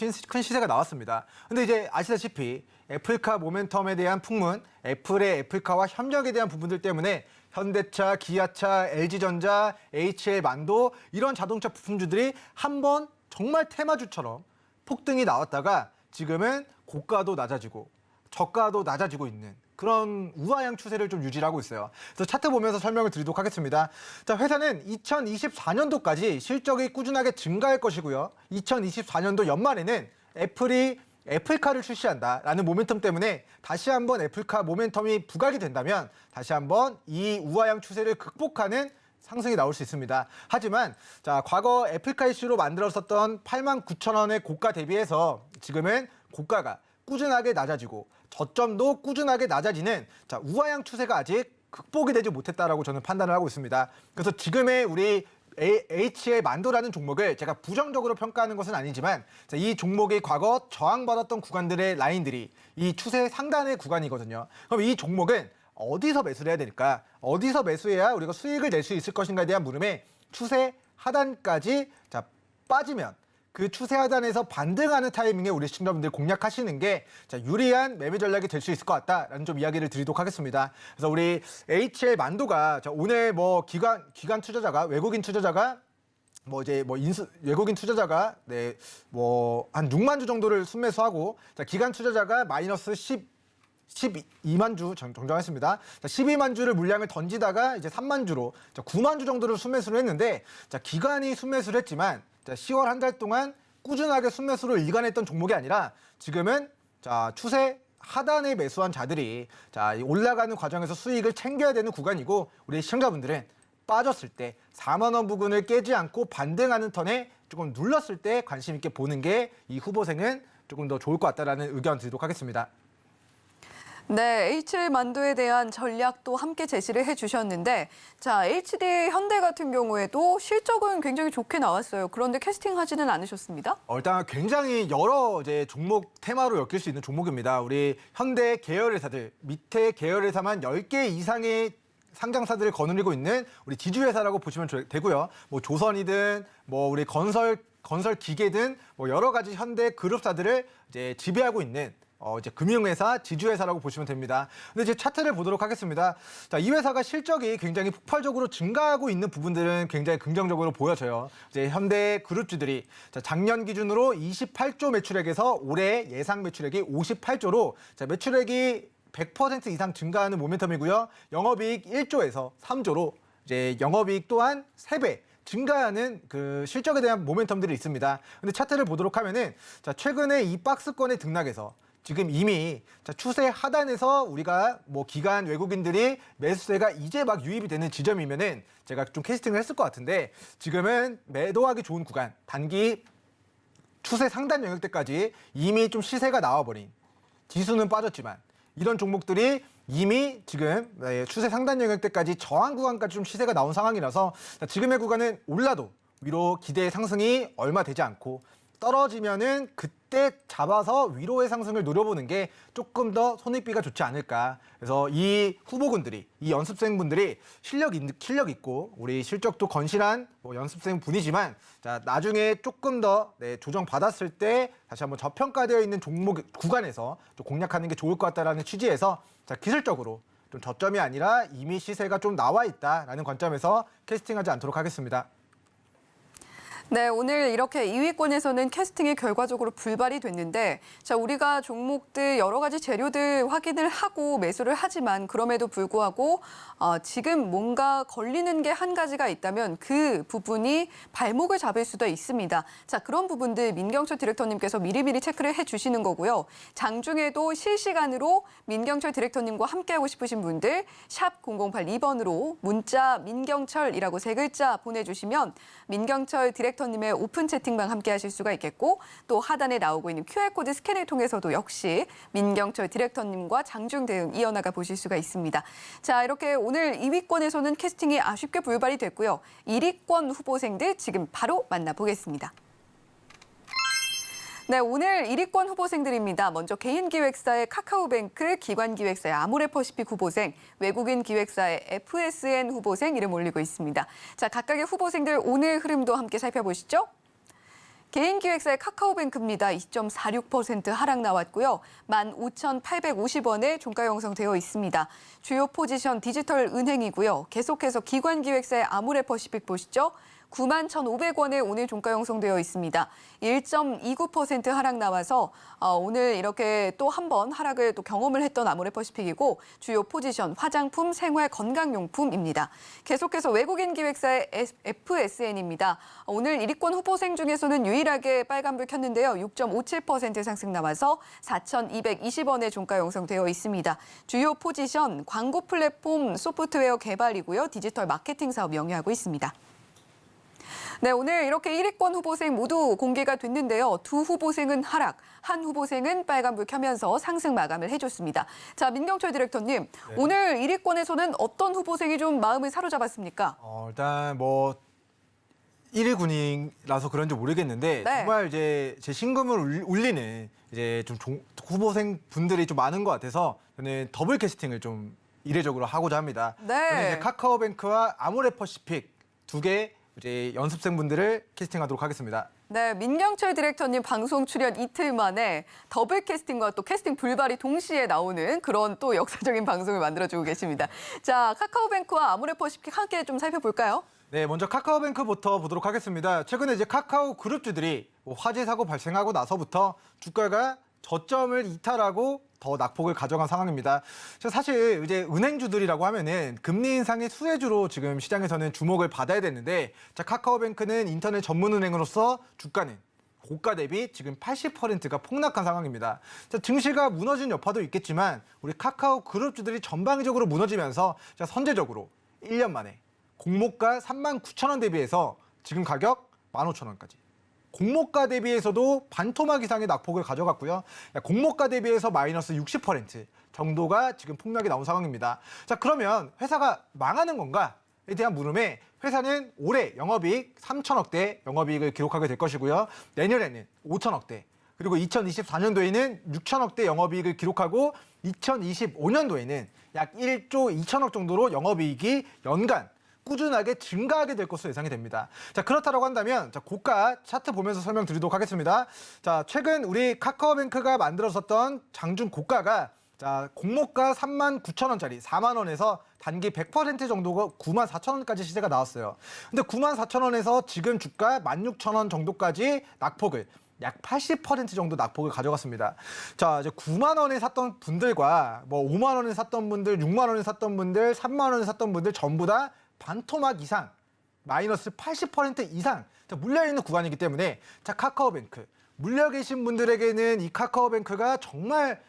시세가 나왔습니다. 근데 이제 아시다시피 애플카 모멘텀에 대한 풍문, 애플의 애플카와 협력에 대한 부분들 때문에 현대차, 기아차, LG전자, HL 만도 이런 자동차 부품주들이 한번 정말 테마주처럼 폭등이 나왔다가 지금은 고가도 낮아지고 저가도 낮아지고 있는 그런 우하향 추세를 좀 유지하고 있어요. 그래서 차트 보면서 설명을 드리도록 하겠습니다. 자, 회사는 2024년도까지 실적이 꾸준하게 증가할 것이고요. 2024년도 연말에는 애플이 애플카를 출시한다라는 모멘텀 때문에 다시 한번 애플카 모멘텀이 부각이 된다면 다시 한번 이 우하향 추세를 극복하는 상승이 나올 수 있습니다. 하지만 자, 과거 애플카 이슈로 만들었었던 89,000원의 고가 대비해서 지금은 고가가 꾸준하게 낮아지고 저점도 꾸준하게 낮아지는 자, 우하향 추세가 아직 극복이 되지 못했다라고 저는 판단을 하고 있습니다. 그래서 지금의 우리 HL 만도라는 종목을 제가 부정적으로 평가하는 것은 아니지만 자, 이 종목이 과거 저항받았던 구간들의 라인들이 이 추세 상단의 구간이거든요. 그럼 이 종목은 어디서 매수를 해야 될까? 어디서 매수해야 우리가 수익을 낼 수 있을 것인가에 대한 물음에 추세 하단까지 자, 빠지면 그 추세 하단에서 반등하는 타이밍에 우리 시청자분들 공략하시는 게 자, 유리한 매매 전략이 될 수 있을 것 같다라는 좀 이야기를 드리도록 하겠습니다. 그래서 우리 HL 만도가 자, 오늘 뭐 기관 투자자가 외국인 투자자가 외국인 투자자가 네, 뭐 한 6만 주 정도를 순매수하고 자, 기관 투자자가 마이너스 12만 주 정정했습니다. 12만 주를 물량을 던지다가 이제 3만 주로 9만 주 정도를 순매수를 했는데 자, 기관이 순매수를 했지만 자, 10월 한 달 동안 꾸준하게 순매수를 일관했던 종목이 아니라 지금은 자, 추세 하단에 매수한 자들이 자, 올라가는 과정에서 수익을 챙겨야 되는 구간이고 우리 시청자분들은 빠졌을 때 4만 원 부근을 깨지 않고 반등하는 턴에 조금 눌렀을 때 관심 있게 보는 게 이 후보생은 조금 더 좋을 것 같다라는 의견 드리도록 하겠습니다. 네, HL 만도에 대한 전략도 함께 제시를 해주셨는데 자, HD 현대 같은 경우에도 실적은 굉장히 좋게 나왔어요. 그런데 캐스팅하지는 않으셨습니다? 일단 굉장히 여러 이제 종목 테마로 엮일 수 있는 종목입니다. 우리 현대 계열회사들 밑에 계열회사만 10개 이상의 상장사들을 거느리고 있는 우리 지주회사라고 보시면 되고요. 뭐 조선이든 뭐 우리 건설 기계든 뭐 여러 가지 현대 그룹사들을 이제 지배하고 있는 이제 금융회사, 지주회사라고 보시면 됩니다. 근데 이제 차트를 보도록 하겠습니다. 자, 이 회사가 실적이 굉장히 폭발적으로 증가하고 있는 부분들은 굉장히 긍정적으로 보여져요. 이제 현대 그룹주들이 자, 작년 기준으로 28조 매출액에서 올해 예상 매출액이 58조로 자, 매출액이 100% 이상 증가하는 모멘텀이고요. 영업이익 1조에서 3조로 이제 영업이익 또한 3배. 증가하는 그 실적에 대한 모멘텀들이 있습니다. 근데 차트를 보도록 하면은 자, 최근에 이 박스권에 등락해서 지금 이미 자, 추세 하단에서 우리가 뭐 기관 외국인들이 매수세가 이제 막 유입이 되는 지점이면은 제가 좀 캐스팅을 했을 것 같은데 지금은 매도하기 좋은 구간, 단기 추세 상단 영역대까지 이미 좀 시세가 나와버린 지수는 빠졌지만 이런 종목들이 이미 지금 추세 상단 영역대까지 저항 구간까지 좀 시세가 나온 상황이라서 지금의 구간은 올라도 위로 기대 상승이 얼마 되지 않고 떨어지면은 그때 잡아서 위로의 상승을 노려보는 게 조금 더 손익비가 좋지 않을까. 그래서 이 후보군들이, 이 연습생분들이 실력 있고 우리 실적도 건실한 연습생 분이지만 자, 나중에 조금 더 조정 받았을 때 다시 한번 저평가되어 있는 종목 구간에서 좀 공략하는 게 좋을 것 같다라는 취지에서 자, 기술적으로 좀 저점이 아니라 이미 시세가 좀 나와 있다라는 관점에서 캐스팅하지 않도록 하겠습니다. 네, 오늘 이렇게 2위권에서는 캐스팅이 결과적으로 불발이 됐는데 자, 우리가 종목들 여러 가지 재료들 확인을 하고 매수를 하지만 그럼에도 불구하고 지금 뭔가 걸리는 게 한 가지가 있다면 그 부분이 발목을 잡을 수도 있습니다. 자, 그런 부분들 민경철 디렉터님께서 미리미리 체크를 해주시는 거고요. 장중에도 실시간으로 민경철 디렉터님과 함께하고 싶으신 분들 샵 0082번으로 문자 민경철이라고 3글자 보내주시면 민경철 디렉터님의 오픈 채팅방 함께하실 수가 있겠고 또 하단에 나오고 있는 QR코드 스캔을 통해서도 역시 민경철 디렉터님과 장중 대응 이어나가 보실 수가 있습니다. 자, 이렇게 오늘 2위권에서는 캐스팅이 아쉽게 불발이 됐고요. 1위권 후보생들 지금 바로 만나보겠습니다. 네, 오늘 1위권 후보생들입니다. 먼저 개인기획사의 카카오뱅크, 기관기획사의 아모레퍼시픽 후보생, 외국인 기획사의 FSN 후보생 이름 올리고 있습니다. 자, 각각의 후보생들 오늘 흐름도 함께 살펴보시죠. 개인기획사의 카카오뱅크입니다. 2.46% 하락 나왔고요. 15,850원에 종가 형성되어 있습니다. 주요 포지션 디지털 은행이고요. 계속해서 기관기획사의 아모레퍼시픽 보시죠. 91,500원에 오늘 종가 형성되어 있습니다. 1.29% 하락 나와서 오늘 이렇게 또 한 번 하락을 또 경험을 했던 아모레퍼시픽이고 주요 포지션 화장품, 생활, 건강용품입니다. 계속해서 외국인 기획사의 FSN입니다. 오늘 1위권 후보생 중에서는 유일하게 빨간불 켰는데요. 6.57% 상승 나와서 4,220원에 종가 형성되어 있습니다. 주요 포지션 광고 플랫폼 소프트웨어 개발이고요. 디지털 마케팅 사업 영위하고 있습니다. 네, 오늘 이렇게 1위권 후보생 모두 공개가 됐는데요. 두 후보생은 하락, 한 후보생은 빨간불 켜면서 상승 마감을 해줬습니다. 자, 민경철 디렉터님, 네. 오늘 1위권에서는 어떤 후보생이 좀 마음을 사로잡았습니까? 일단 1위 군인이라서 그런지 모르겠는데 네. 정말 이제 제 신금을 울리는 이제 좀 후보생 분들이 좀 많은 것 같아서 저는 더블 캐스팅을 좀 이례적으로 하고자 합니다. 네. 저는 이제 카카오뱅크와 아모레퍼시픽 두 개 이제 연습생분들을 캐스팅하도록 하겠습니다. 네, 민경철 디렉터님 방송 출연 이틀 만에 더블 캐스팅과 또 캐스팅 불발이 동시에 나오는 그런 또 역사적인 방송을 만들어주고 계십니다. 자, 카카오뱅크와 아모레퍼시픽 함께 좀 살펴볼까요? 네, 먼저 카카오뱅크부터 보도록 하겠습니다. 최근에 이제 카카오 그룹주들이 화재 사고 발생하고 나서부터 주가가 저점을 이탈하고 더 낙폭을 가져간 상황입니다. 사실 이제 은행주들이라고 하면은 금리 인상의 수혜주로 지금 시장에서는 주목을 받아야 되는데, 자, 카카오뱅크는 인터넷 전문 은행으로서 주가는 고가 대비 지금 80%가 폭락한 상황입니다. 자, 증시가 무너진 여파도 있겠지만 우리 카카오 그룹주들이 전방위적으로 무너지면서 자, 선제적으로 1년 만에 공모가 39,000원 대비해서 지금 가격 15,000원까지. 공모가 대비해서도 반토막 이상의 낙폭을 가져갔고요. 공모가 대비해서 마이너스 60% 정도가 지금 폭락이 나온 상황입니다. 자, 그러면 회사가 망하는 건가에 대한 물음에 회사는 올해 영업이익 3천억대 영업이익을 기록하게 될 것이고요. 내년에는 5천억대, 그리고 2024년도에는 6천억대 영업이익을 기록하고 2025년도에는 약 1조 2천억 정도로 영업이익이 연간 꾸준하게 증가하게 될 것으로 예상이 됩니다. 자, 그렇다고 한다면 자, 고가 차트 보면서 설명드리도록 하겠습니다. 자, 최근 우리 카카오뱅크가 만들었었던 장중 고가가 자, 공모가 39,000원짜리 4만 원에서 단기 100% 정도가 94,000원까지 시세가 나왔어요. 근데 94,000원에서 지금 주가 16,000원 정도까지 낙폭을 약 80% 정도 낙폭을 가져갔습니다. 자, 이제 9만 원에 샀던 분들과 5만 원에 샀던 분들, 6만 원에 샀던 분들, 3만 원에 샀던 분들 전부 다 반토막 이상, 마이너스 80% 이상 물려있는 구간이기 때문에 자, 카카오뱅크 물려 계신 분들에게는 이 카카오뱅크가 정말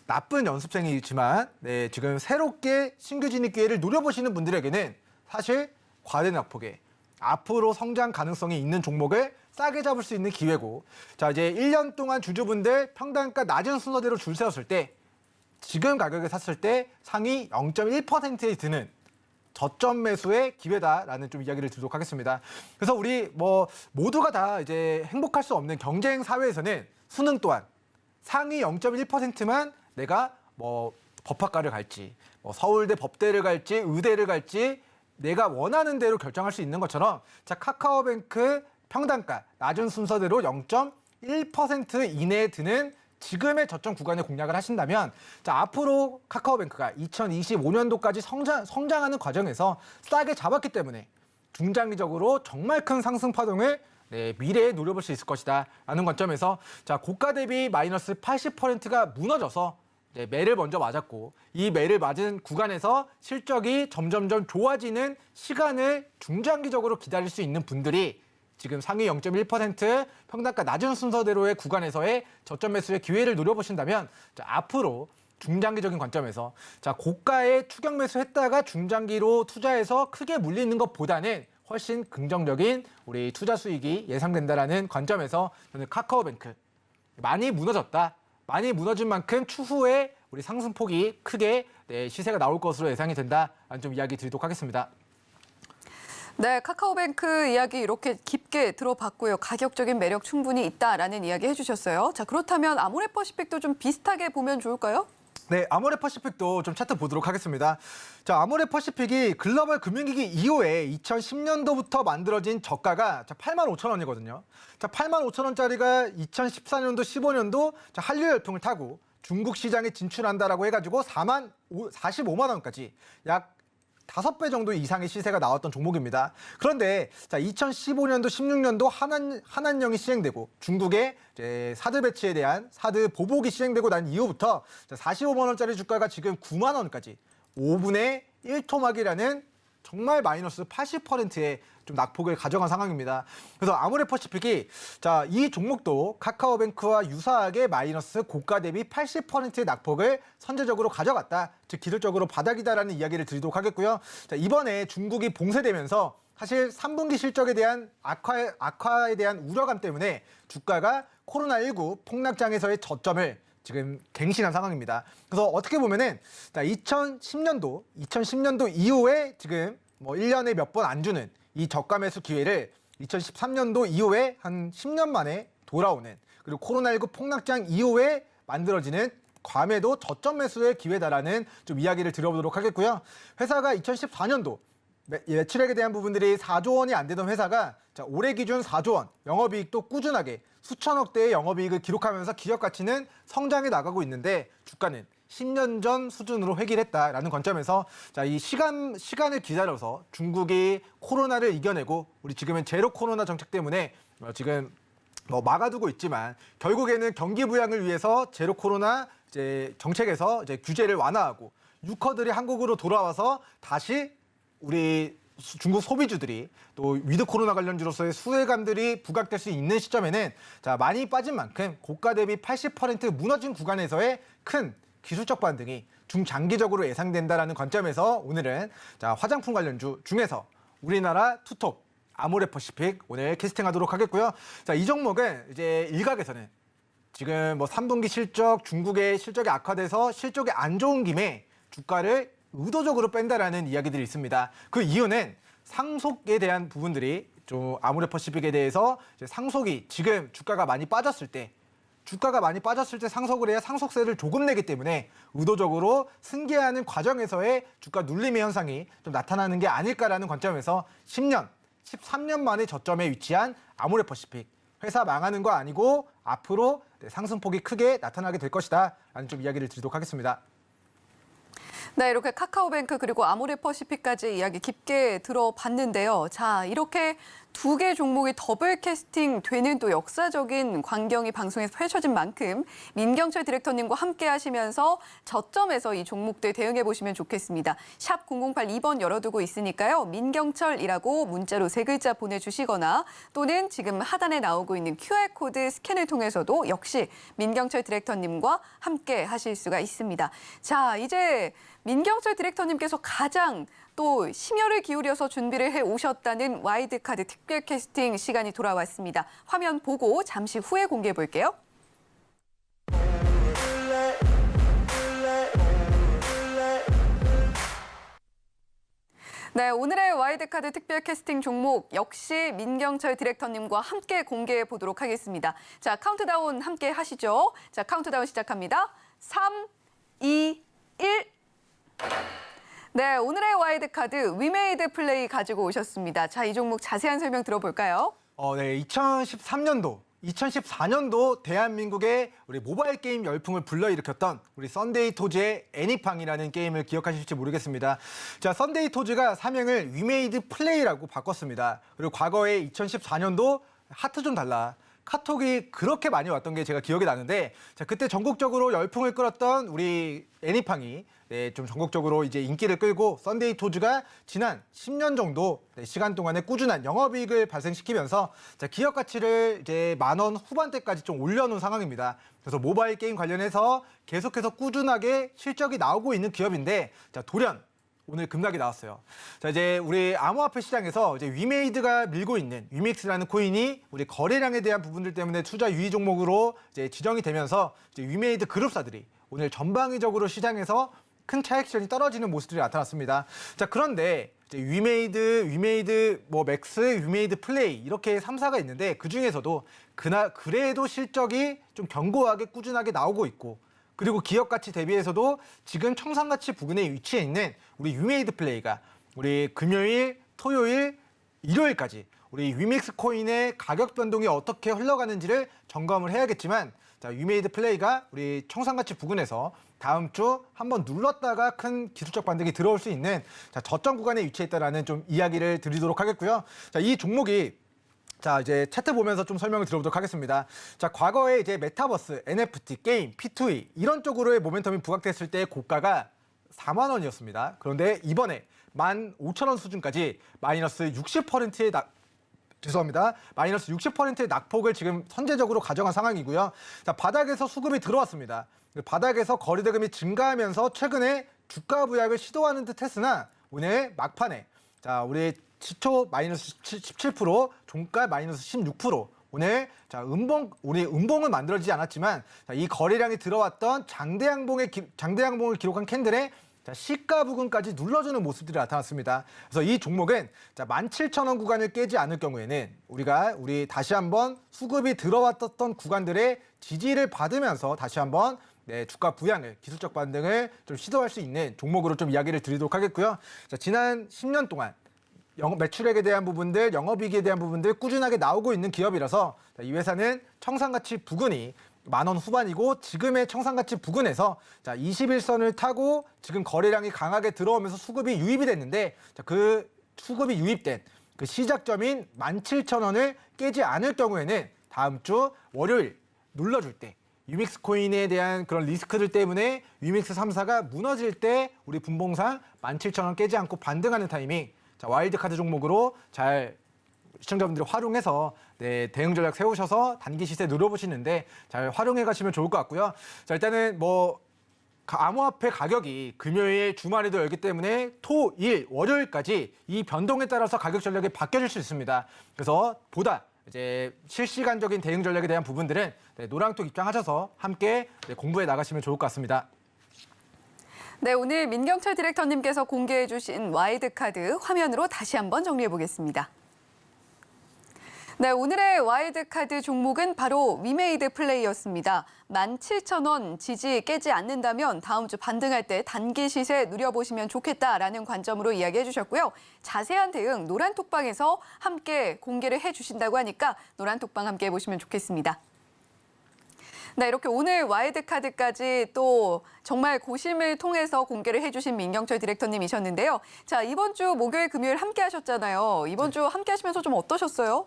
나쁜 연습생이지만 지금 새롭게 신규 진입 기회를 노려보시는 분들에게는 사실 과대 낙폭에 앞으로 성장 가능성이 있는 종목을 싸게 잡을 수 있는 기회고, 자, 이제 1년 동안 주주분들 평단가 낮은 순서대로 줄 세웠을 때 지금 가격에 샀을 때 상위 0.1%에 드는 저점 매수의 기회다라는 좀 이야기를 드리도록 하겠습니다. 그래서 우리 모두가 다 이제 행복할 수 없는 경쟁 사회에서는 수능 또한 상위 0.1%만 내가 법학과를 갈지, 서울대 법대를 갈지, 의대를 갈지 내가 원하는 대로 결정할 수 있는 것처럼 자, 카카오뱅크 평단가 낮은 순서대로 0.1% 이내에 드는 지금의 저점 구간에 공략을 하신다면 자, 앞으로 카카오뱅크가 2025년도까지 성장하는 과정에서 싸게 잡았기 때문에 중장기적으로 정말 큰 상승 파동을 미래에 노려볼 수 있을 것이다 라는 관점에서 자, 고가 대비 마이너스 80%가 무너져서 매를 먼저 맞았고 이 매를 맞은 구간에서 실적이 점점점 좋아지는 시간을 중장기적으로 기다릴 수 있는 분들이 지금 상위 0.1% 평단가 낮은 순서대로의 구간에서의 저점 매수의 기회를 노려보신다면 자, 앞으로 중장기적인 관점에서 자, 고가에 추격 매수했다가 중장기로 투자해서 크게 물리는 것보다는 훨씬 긍정적인 우리 투자 수익이 예상된다라는 관점에서 저는 카카오뱅크 많이 무너졌다. 많이 무너진 만큼 추후에 우리 상승폭이 크게 시세가 나올 것으로 예상이 된다라는 좀 이야기 드리도록 하겠습니다. 네, 카카오뱅크 이야기 이렇게 깊게 들어봤고요. 가격적인 매력 충분히 있다라는 이야기 해주셨어요. 자, 그렇다면 아모레퍼시픽도 좀 비슷하게 보면 좋을까요? 네, 아모레퍼시픽도 좀 차트 보도록 하겠습니다. 자, 아모레퍼시픽이 글로벌 금융위기 이후에 2010년도부터 만들어진 저가가 85,000원이거든요. 자, 85,000원짜리가 2014년도, 15년도 한류 열풍을 타고 중국 시장에 진출한다라고 해가지고 45만 원까지 약 5배 정도 이상의 시세가 나왔던 종목입니다. 그런데 자, 2015년도, 16년도 한한령이 시행되고 중국의 이제 사드 배치에 대한 사드 보복이 시행되고 난 이후부터 45만 원짜리 주가가 지금 9만 원까지 5분의 1토막이라는 정말 마이너스 80%의 좀 낙폭을 가져간 상황입니다. 그래서 아모레퍼시픽이 자, 이 종목도 카카오뱅크와 유사하게 마이너스 고가 대비 80%의 낙폭을 선제적으로 가져갔다. 즉 기술적으로 바닥이다라는 이야기를 드리도록 하겠고요. 자, 이번에 중국이 봉쇄되면서 사실 3분기 실적에 대한 악화에 대한 우려감 때문에 주가가 코로나19 폭락장에서의 저점을 지금 갱신한 상황입니다. 그래서 어떻게 보면은 2010년도 이후에 지금 1년에 몇 번 안 주는 이 저가 매수 기회를 2013년도 이후에 한 10년 만에 돌아오는 그리고 코로나19 폭락장 이후에 만들어지는 과매도 저점 매수의 기회다라는 좀 이야기를 드려보도록 하겠고요. 회사가 2014년도 매출액에 대한 부분들이 4조 원이 안 되던 회사가 자, 올해 기준 4조 원, 영업이익도 꾸준하게 수천억 대의 영업이익을 기록하면서 기업 가치는 성장해 나가고 있는데 주가는 10년 전 수준으로 회귀했다라는 관점에서 자, 이 시간을 기다려서 중국이 코로나를 이겨내고 우리 지금은 제로 코로나 정책 때문에 지금 막아두고 있지만 결국에는 경기 부양을 위해서 제로 코로나 이제 정책에서 이제 규제를 완화하고 유커들이 한국으로 돌아와서 다시 우리 중국 소비주들이 또 위드 코로나 관련주로서의 수혜감들이 부각될 수 있는 시점에는 자, 많이 빠진 만큼 고가 대비 80% 무너진 구간에서의 큰 기술적 반등이 중장기적으로 예상된다라는 관점에서 오늘은 자, 화장품 관련주 중에서 우리나라 투톱 아모레퍼시픽 오늘 캐스팅하도록 하겠고요. 자, 이 종목은 이제 일각에서는 지금 3분기 실적 중국의 실적이 악화돼서 실적이 안 좋은 김에 주가를 의도적으로 뺀다라는 이야기들이 있습니다. 그 이유는 상속에 대한 부분들이 좀 아모레퍼시픽에 대해서 이제 상속이 지금 주가가 많이 빠졌을 때 상속을 해야 상속세를 조금 내기 때문에 의도적으로 승계하는 과정에서의 주가 눌림의 현상이 좀 나타나는 게 아닐까라는 관점에서 10년, 13년 만에 저점에 위치한 아모레퍼시픽. 회사 망하는 거 아니고 앞으로 상승폭이 크게 나타나게 될 것이다 라는 좀 이야기를 드리도록 하겠습니다. 네, 이렇게 카카오뱅크 그리고 아모레퍼시픽까지 이야기 깊게 들어봤는데요. 자, 이렇게 두 개 종목이 더블 캐스팅 되는 또 역사적인 광경이 방송에서 펼쳐진 만큼 민경철 디렉터님과 함께 하시면서 저점에서 이 종목들 대응해 보시면 좋겠습니다. 샵 0082번 열어두고 있으니까요. 민경철이라고 문자로 3글자 보내주시거나 또는 지금 하단에 나오고 있는 QR코드 스캔을 통해서도 역시 민경철 디렉터님과 함께 하실 수가 있습니다. 자, 이제 민경철 디렉터님께서 가장 또 심혈을 기울여서 준비를 해 오셨다는 와이드카드 특별 캐스팅 시간이 돌아왔습니다. 화면 보고 잠시 후에 공개해 볼게요. 네, 오늘의 와일드카드 특별 캐스팅 종목 역시 민경철 디렉터님과 함께 공개해 보도록 하겠습니다. 자, 카운트다운 함께 하시죠. 자, 카운트다운 시작합니다. 3, 2, 1. 네, 오늘의 와일드카드 위메이드 플레이 가지고 오셨습니다. 자, 이 종목 자세한 설명 들어볼까요? 네, 2014년도 대한민국의 우리 모바일 게임 열풍을 불러일으켰던 우리 썬데이 토즈의 애니팡이라는 게임을 기억하실지 모르겠습니다. 자, 썬데이 토즈가 사명을 위메이드 플레이라고 바꿨습니다. 그리고 과거에 2014년도 하트 좀 달라. 카톡이 그렇게 많이 왔던 게 제가 기억이 나는데, 자, 그때 전국적으로 열풍을 끌었던 우리 애니팡이 좀 전국적으로 이제 인기를 끌고 썬데이 토즈가 지난 10년 정도 시간 동안에 꾸준한 영업이익을 발생시키면서 자, 기업 가치를 이제 10,000원 후반대까지 좀 올려놓은 상황입니다. 그래서 모바일 게임 관련해서 계속해서 꾸준하게 실적이 나오고 있는 기업인데, 자, 돌연 오늘 급락이 나왔어요. 자, 이제 우리 암호화폐 시장에서 이제 위메이드가 밀고 있는 위믹스라는 코인이 우리 거래량에 대한 부분들 때문에 투자 유의 종목으로 이제 지정이 되면서 이제 위메이드 그룹사들이 오늘 전방위적으로 시장에서 큰 차익실이 떨어지는 모습들이 나타났습니다. 자, 그런데 이제 위메이드 뭐 맥스, 위메이드 플레이 이렇게 3사가 있는데 그 중에서도 그래도 실적이 좀 견고하게 꾸준하게 나오고 있고, 그리고 기업 가치 대비해서도 지금 청산가치 부근에 위치해 있는 우리 위메이드 플레이가 우리 금요일, 토요일, 일요일까지 우리 위믹스 코인의 가격 변동이 어떻게 흘러가는지를 점검을 해야겠지만, 자, 위메이드 플레이가 우리 청산가치 부근에서 다음 주 한번 눌렀다가 큰 기술적 반등이 들어올 수 있는 자, 저점 구간에 위치해 있다라는 좀 이야기를 드리도록 하겠고요. 자, 이 종목이 자, 이제 차트 보면서 좀 설명을 들어보도록 하겠습니다. 자, 과거에 이제 메타버스, NFT, 게임, P2E 이런 쪽으로의 모멘텀이 부각됐을 때 고가가 4만 원이었습니다. 그런데 이번에 15,000원 수준까지 마이너스 60%의 마이너스 60%의 낙폭을 지금 선제적으로 가져간 상황이고요. 자, 바닥에서 수급이 들어왔습니다. 바닥에서 거래대금이 증가하면서 최근에 주가 부양을 시도하는 듯 했으나 오늘 막판에 자, 우리 시초 마이너스 17%, 종가 마이너스 16%. 오늘 자, 우리 음봉은 만들어지지 않았지만 자, 이 거래량이 들어왔던 장대 양봉을 기록한 캔들의 자, 시가 부근까지 눌러주는 모습들이 나타났습니다. 그래서 이 종목은 자, 17,000원 구간을 깨지 않을 경우에는 우리 다시 한번 수급이 들어왔던 구간들의 지지를 받으면서 다시 한번 주가 부양을, 기술적 반등을 좀 시도할 수 있는 종목으로 좀 이야기를 드리도록 하겠고요. 자, 지난 10년 동안 매출액에 대한 부분들, 영업이익에 대한 부분들 꾸준하게 나오고 있는 기업이라서 자, 이 회사는 청산가치 부근이 10,000원 후반이고 지금의 청산가치 부근에서 자, 21선을 타고 지금 거래량이 강하게 들어오면서 수급이 유입이 됐는데 자, 그 수급이 유입된 그 시작점인 17,000원을 깨지 않을 경우에는 다음 주 월요일 눌러줄 때 위믹스 코인에 대한 그런 리스크들 때문에 위믹스 3사가 무너질 때 우리 분봉상 17,000원 깨지 않고 반등하는 타이밍, 자, 와일드카드 종목으로 잘 시청자분들이 활용해서 대응 전략 세우셔서 단기 시세 누려보시는데 잘 활용해 가시면 좋을 것 같고요. 자, 일단은 뭐 암호화폐 가격이 금요일 주말에도 열기 때문에 토, 일, 월요일까지 이 변동에 따라서 가격 전략이 바뀌어질 수 있습니다. 그래서 보다 이제 실시간적인 대응 전략에 대한 부분들은 노랑톡 입장하셔서 함께 공부해 나가시면 좋을 것 같습니다. 네, 오늘 민경철 디렉터님께서 공개해 주신 와일드카드 화면으로 다시 한번 정리해 보겠습니다. 네, 오늘의 와일드카드 종목은 바로 위메이드 플레이였습니다. 17,000원 지지 깨지 않는다면 다음 주 반등할 때 단기 시세 누려보시면 좋겠다라는 관점으로 이야기해 주셨고요. 자세한 대응 노란톡방에서 함께 공개를 해 주신다고 하니까 노란톡방 함께 해보시면 좋겠습니다. 네, 이렇게 오늘 와일드카드까지 또 정말 고심을 통해서 공개를 해주신 민경철 디렉터님이셨는데요. 자, 이번 주 목요일, 금요일 함께 하셨잖아요. 이번 주 함께 하시면서 좀 어떠셨어요?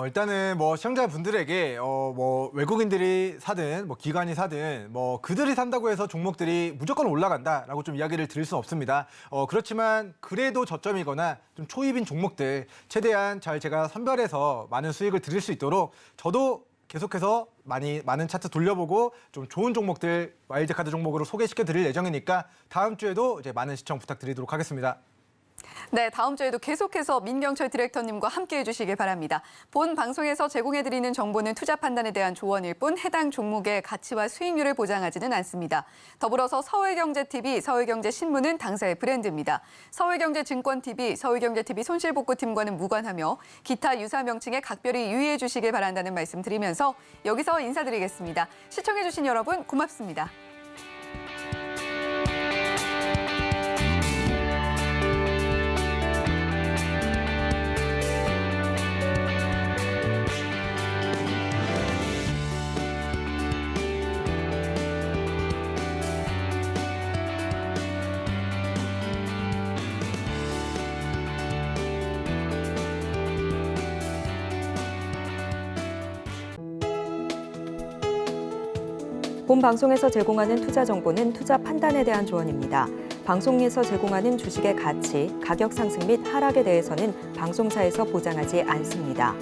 일단은 뭐 시청자분들에게 뭐 외국인들이 사든 뭐 기관이 사든 뭐 그들이 산다고 해서 종목들이 무조건 올라간다라고 좀 이야기를 드릴 수는 없습니다. 그렇지만 그래도 저점이거나 좀 초입인 종목들 최대한 잘 제가 선별해서 많은 수익을 드릴 수 있도록 저도 계속해서 많은 차트 돌려보고 좀 좋은 종목들 와일드카드 종목으로 소개시켜 드릴 예정이니까 다음 주에도 이제 많은 시청 부탁드리도록 하겠습니다. 네, 다음 주에도 계속해서 민경철 디렉터님과 함께해 주시길 바랍니다. 본 방송에서 제공해드리는 정보는 투자 판단에 대한 조언일 뿐 해당 종목의 가치와 수익률을 보장하지는 않습니다. 더불어서 서울경제TV, 서울경제신문은 당사의 브랜드입니다. 서울경제증권TV, 서울경제TV 손실복구팀과는 무관하며 기타 유사 명칭에 각별히 유의해 주시길 바란다는 말씀 드리면서 여기서 인사드리겠습니다. 시청해 주신 여러분 고맙습니다. 본 방송에서 제공하는 투자 정보는 투자 판단에 대한 조언입니다. 방송에서 제공하는 주식의 가치, 가격 상승 및 하락에 대해서는 방송사에서 보장하지 않습니다.